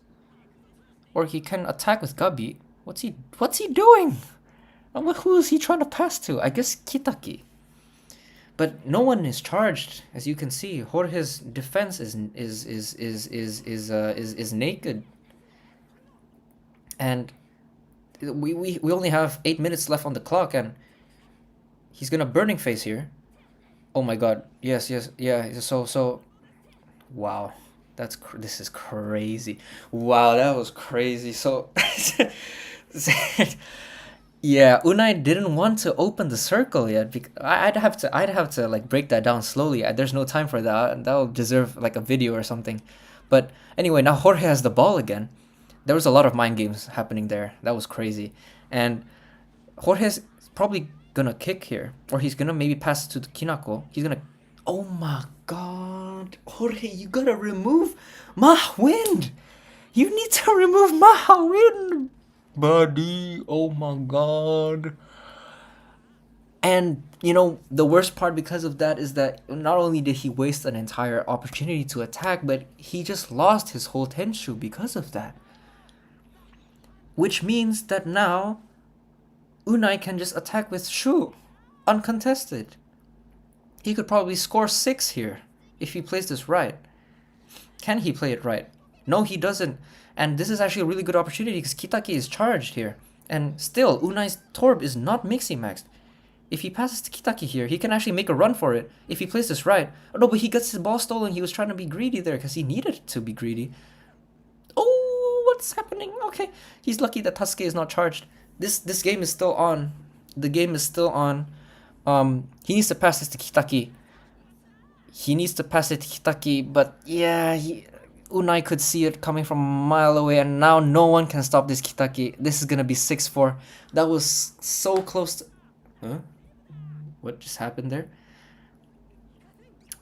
Or he can attack with Gabi. What's he doing? Who is he trying to pass to? I guess Kitaki. But no one is charged, as you can see. Jorge's defense is naked, and we only have 8 minutes left on the clock, and he's gonna burning phase here. Oh my god! Yes, yeah. So, wow, this is crazy. Wow, that was crazy. So, yeah, Unai didn't want to open the circle yet. I'd have to like break that down slowly. There's no time for that. That'll deserve like a video or something. But anyway, now Jorge has the ball again. There was a lot of mind games happening there. That was crazy. And Jorge's probably gonna kick here, or he's gonna maybe pass it to the Kinako. He's gonna. Oh my god, Jorge, you gotta remove Mahwind. You need to remove Mahwind, buddy. Oh my god. And you know, the worst part because of that is that not only did he waste an entire opportunity to attack, but he just lost his whole Tenshu because of that. Which means that now Unai can just attack with Shu, uncontested. He could probably score 6 here if he plays this right. Can he play it right? No, he doesn't. And this is actually a really good opportunity because Kitaki is charged here. And still, Unai's Torb is not Mixi-Maxed. If he passes to Kitaki here, he can actually make a run for it if he plays this right. Oh no, but he gets his ball stolen. He was trying to be greedy there because he needed to be greedy. Oh, what's happening? Okay, he's lucky that Tasuke is not charged. This game is still on. The game is still on. He needs to pass this to Kitaki. He needs to pass it to Kitaki, but yeah, Unai could see it coming from a mile away, and now no one can stop this Kitaki. This is gonna be 6-4. That was so close to... Huh? What just happened there?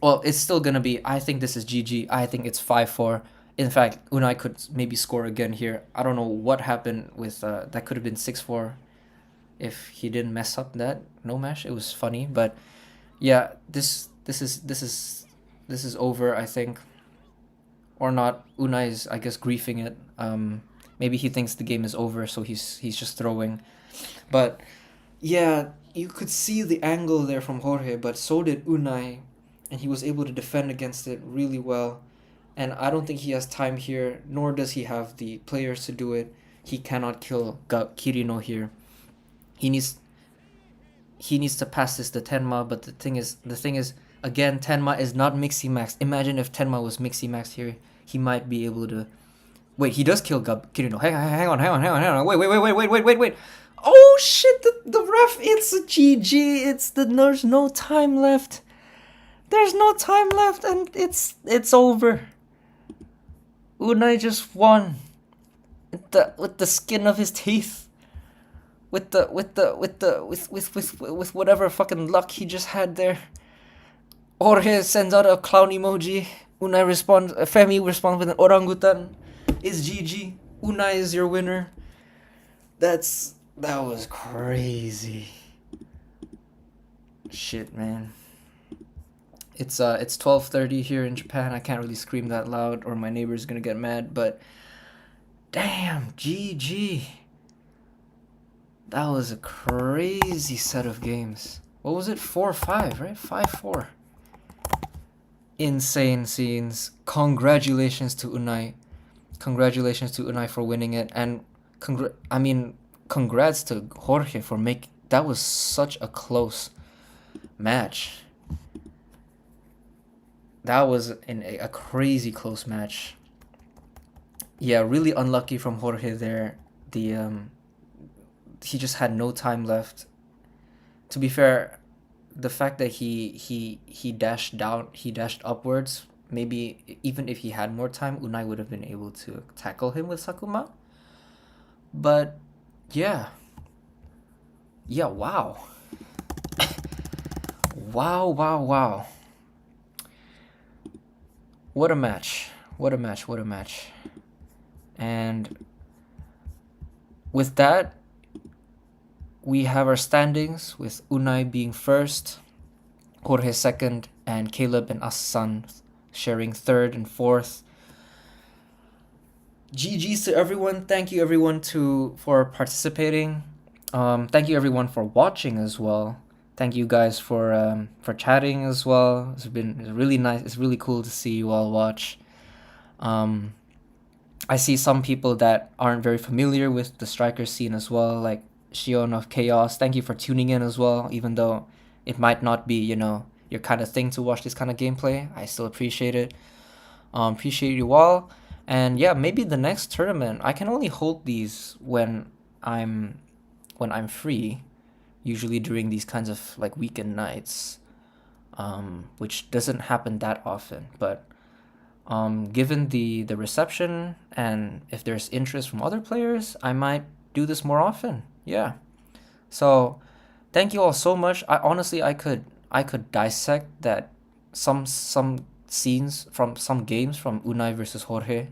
Well, it's still gonna be... I think this is GG. I think it's 5-4. In fact, Unai could maybe score again here. I don't know what happened with... that could have been 6-4 if he didn't mess up that no mash. It was funny, but yeah, this is over, I think. Or not. Unai is, I guess, griefing it. Maybe he thinks the game is over, so he's just throwing. But yeah, you could see the angle there from Jorge, but so did Unai, and he was able to defend against it really well. And I don't think he has time here, nor does he have the players to do it. He cannot kill Kirino here. He needs to pass this to Tenma, but the thing is, again, Tenma is not Mixi-Maxed. Imagine if Tenma was Mixi-Maxed here. He might be able to... Wait, he does kill Kirino. Hang on. Wait. Oh shit, the ref, it's a GG. There's no time left. There's no time left, and it's over. Unai just won. With the skin of his teeth. With whatever fucking luck he just had there. Jorge sends out a clown emoji. Femi responds with an orangutan. It's GG. Unai is your winner. That was crazy. Shit, man. It's 12:30 here in Japan. I can't really scream that loud or my neighbor's gonna get mad, but damn, GG. That was a crazy set of games. What was it? 4-5, right? 5-4. Insane scenes. Congratulations to Unai. Congratulations to Unai for winning it, and congrats to Jorge for making... That was such a close match. That was a crazy close match. Yeah, really unlucky from Jorge there. He just had no time left. To be fair, the fact that he dashed down, he dashed upwards. Maybe even if he had more time, Unai would have been able to tackle him with Sakuma. But yeah, yeah, wow, wow, wow, wow. What a match! What a match! What a match! And with that, we have our standings with Unai being first, Jorge second, and Caleb and Asan sharing third and fourth. GG's to everyone. Thank you everyone for participating. Thank you everyone for watching as well. Thank you guys for chatting as well. It's really nice. It's really cool to see you all watch. Um, I see some people that aren't very familiar with the striker scene as well, like Shion of Chaos. Thank you for tuning in as well, even though it might not be, your kind of thing to watch this kind of gameplay. I still appreciate it. Appreciate you all. And yeah, maybe the next tournament, I can only hold these I'm when I'm free, usually during these kinds of like weekend nights, which doesn't happen that often. But given the reception and if there's interest from other players, I might do this more often. Yeah. So thank you all so much. I honestly I could dissect that some scenes from some games from Unai versus Jorge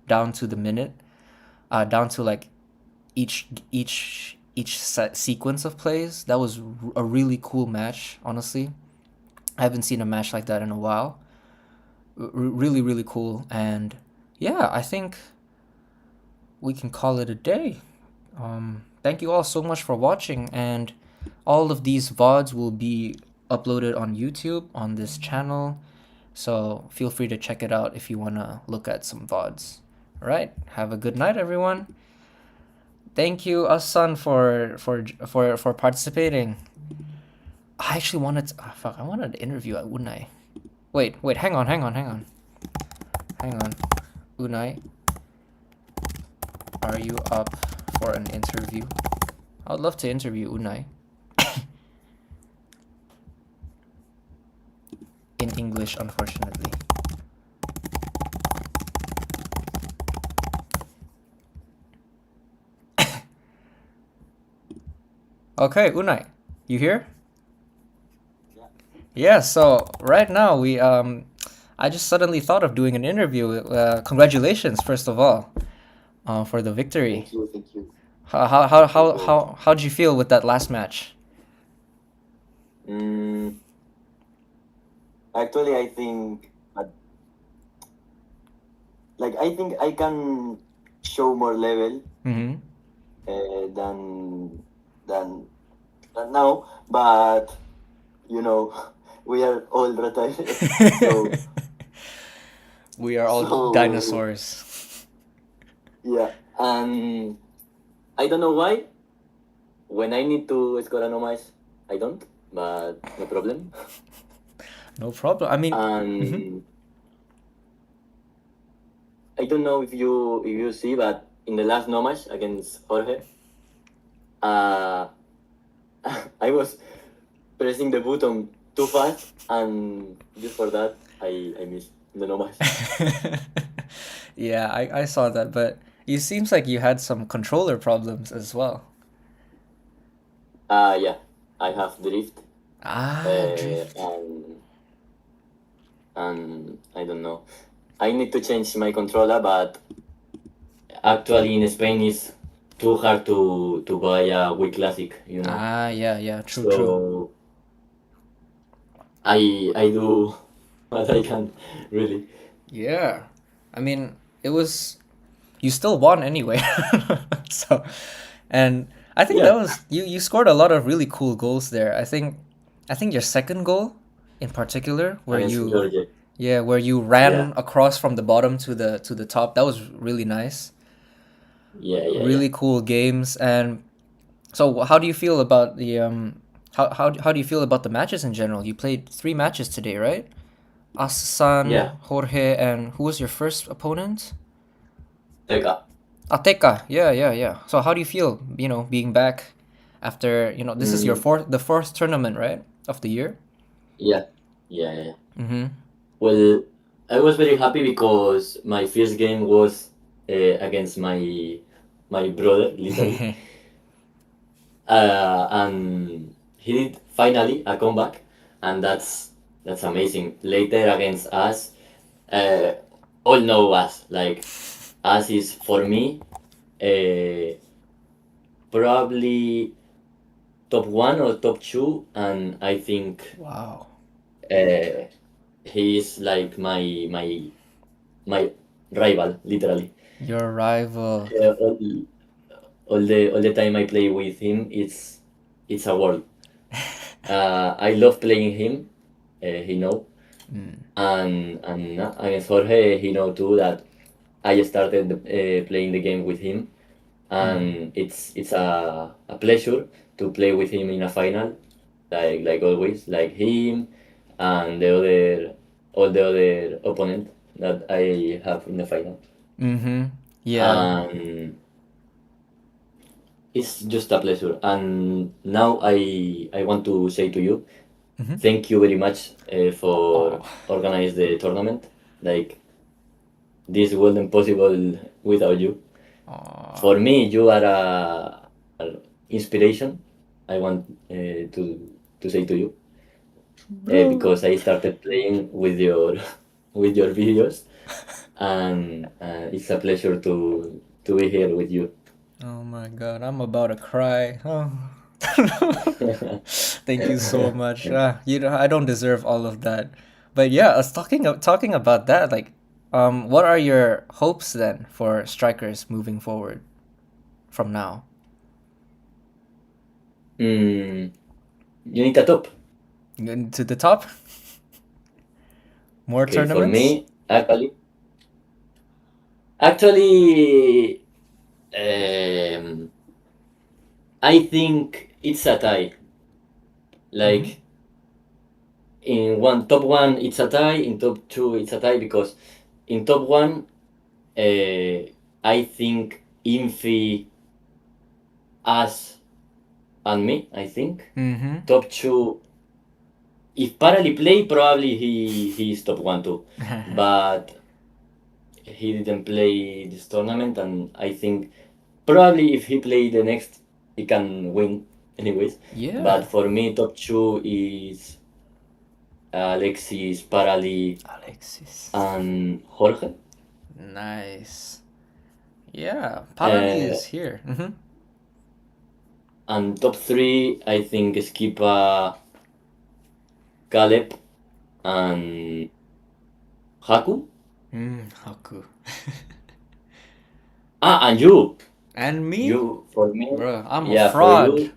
down to the minute, down to like each sequence of plays. That was a really cool match. Honestly, I haven't seen a match like that in a while. Really really cool. And yeah, I think we can call it a day. Thank you all so much for watching, and all of these VODs will be uploaded on YouTube on this channel. So feel free to check it out if you want to look at some VODs. All right, have a good night, everyone. Thank you, Asan, for participating. I actually wanted to, I wanted to interview at Unai. Wait, hang on. Unai, are you up for an interview? I would love to interview Unai. In English, unfortunately. Okay, Unai, you here? Yeah, so right now I just suddenly thought of doing an interview. Congratulations, first of all, for the victory. Thank you, thank you. How'd you feel with that last match? Actually, I think, I think I can show more level Mm-hmm. than now, but we are all retired, so We are all so dinosaurs. yeah, and I don't know why. When I need to score a no match, I don't, but no problem. No problem. I mean, mhm. And I don't know if you see, but in the last no match against Jorge, uh, I was pressing the button too fast, and just for that, I missed the no match. Yeah, I saw that, but it seems like you had some controller problems as well. Yeah, I have drift, Drift. and I don't know. I need to change my controller, but actually in Spain it's too hard to buy a Wii Classic, Yeah, true. So I do what I can, really. Yeah. I mean, you still won anyway. So, and I think that Yeah, was you scored a lot of really cool goals there. I think your second goal in particular against Georgia. where you Yeah, ran across from the bottom to the top, that was really nice. yeah. Really cool games. And so how do you feel about the how do you feel about the matches in general? You played 3 matches today, right? Yeah, Asan, Jorge, and who was your first opponent? Teka. Ateka. Yeah. So how do you feel, being back after, this is Mm, the fourth tournament, right? of the year. Yeah, yeah, yeah. Mm-hmm. Well, I was very happy because my first game was against my brother, literally, and he did finally a comeback, and that's amazing. Later against us, uh, all know us. Like us is for me, uh, probably top one or top two, and I think Wow. uh, he is like my rival, literally. Your rival. Uh, all, all the time I play with him, it's a world. I love playing him. He know, Mm. and against Jorge, he know too that I started playing the game with him, Mm. and it's a pleasure to play with him in a final, like always, like him and the other all the other opponent that I have in the final. Mm-hmm. Yeah. And it's just a pleasure. And now I want to say to you, Mm-hmm. thank you very much for Oh. organize the tournament. Like this wasn't possible without you. Oh. For me, you are a inspiration. I want to say to you Bro. because I started playing with your with your videos, and it's a pleasure to be here with you. Oh my god, I'm about to cry. Oh. Thank you so much. I don't deserve all of that. But yeah, us talking about that, like, what are your hopes then for strikers moving forward from now? Mm, you need a top. To the top? More Okay, for tournaments? me, actually, um, I think it's a tie. Mm-hmm. Like in top one, it's a tie. In top two, it's a tie because in top one, I think Infi, us, and me. I think Mm-hmm. top two. If Parali play, probably he's top one too, but he didn't play this tournament, and I think probably if he play the next, he can win anyways. Yeah. But for me, top two is Alexis, Parali, Alexis. and Jorge. Nice. Yeah, Parali Uh, is here. Mm-hmm. and top three, I think Skipa, Caleb, and Haku. Haku. And you. And me? You, for me, Bro, I'm a yeah, for fraud. you,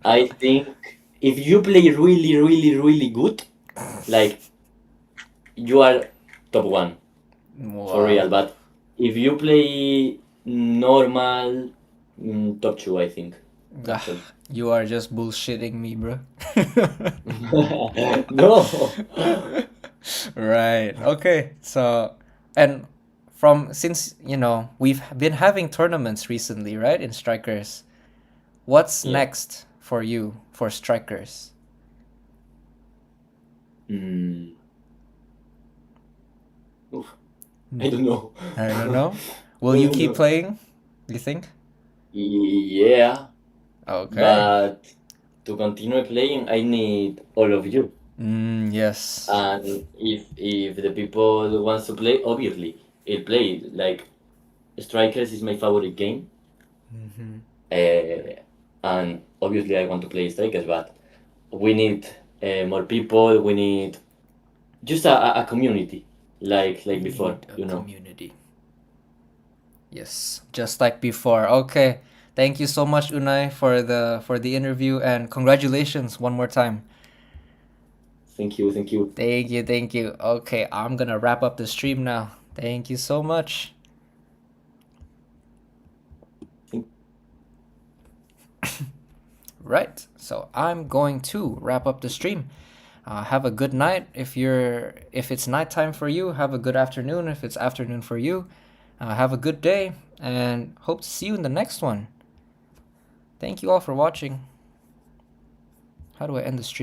I think if you play really, really, really good, like you are top one for Wow. real. But if you play normal, top two, I think, actually. You are just bullshitting me, bro. No. Right. Okay. So, and from since we've been having tournaments recently, right? In strikers, what's Yeah. next for you for strikers? Mm. Oof. I don't know. I don't know. Will I you don't keep know. playing? You think? Yeah, Okay. but to continue playing, I need all of you. Yes. And if the people wants to play, obviously, he'll play. Like Strikers is my favorite game, Mm-hmm. and obviously I want to play Strikers, but we need more people. We need just a community, like We before, need a you know. community. Yes, just like before. Okay. Thank you so much, Unai, for the interview, and congratulations one more time. Thank you, thank you. Thank you, thank you. Okay, I'm gonna wrap up the stream now. Thank you so much. Thank Right, so I'm going to wrap up the stream. Have a good night if it's nighttime for you. Have a good afternoon if it's afternoon for you. Have a good day, and hope to see you in the next one. Thank you all for watching. How do I end the stream?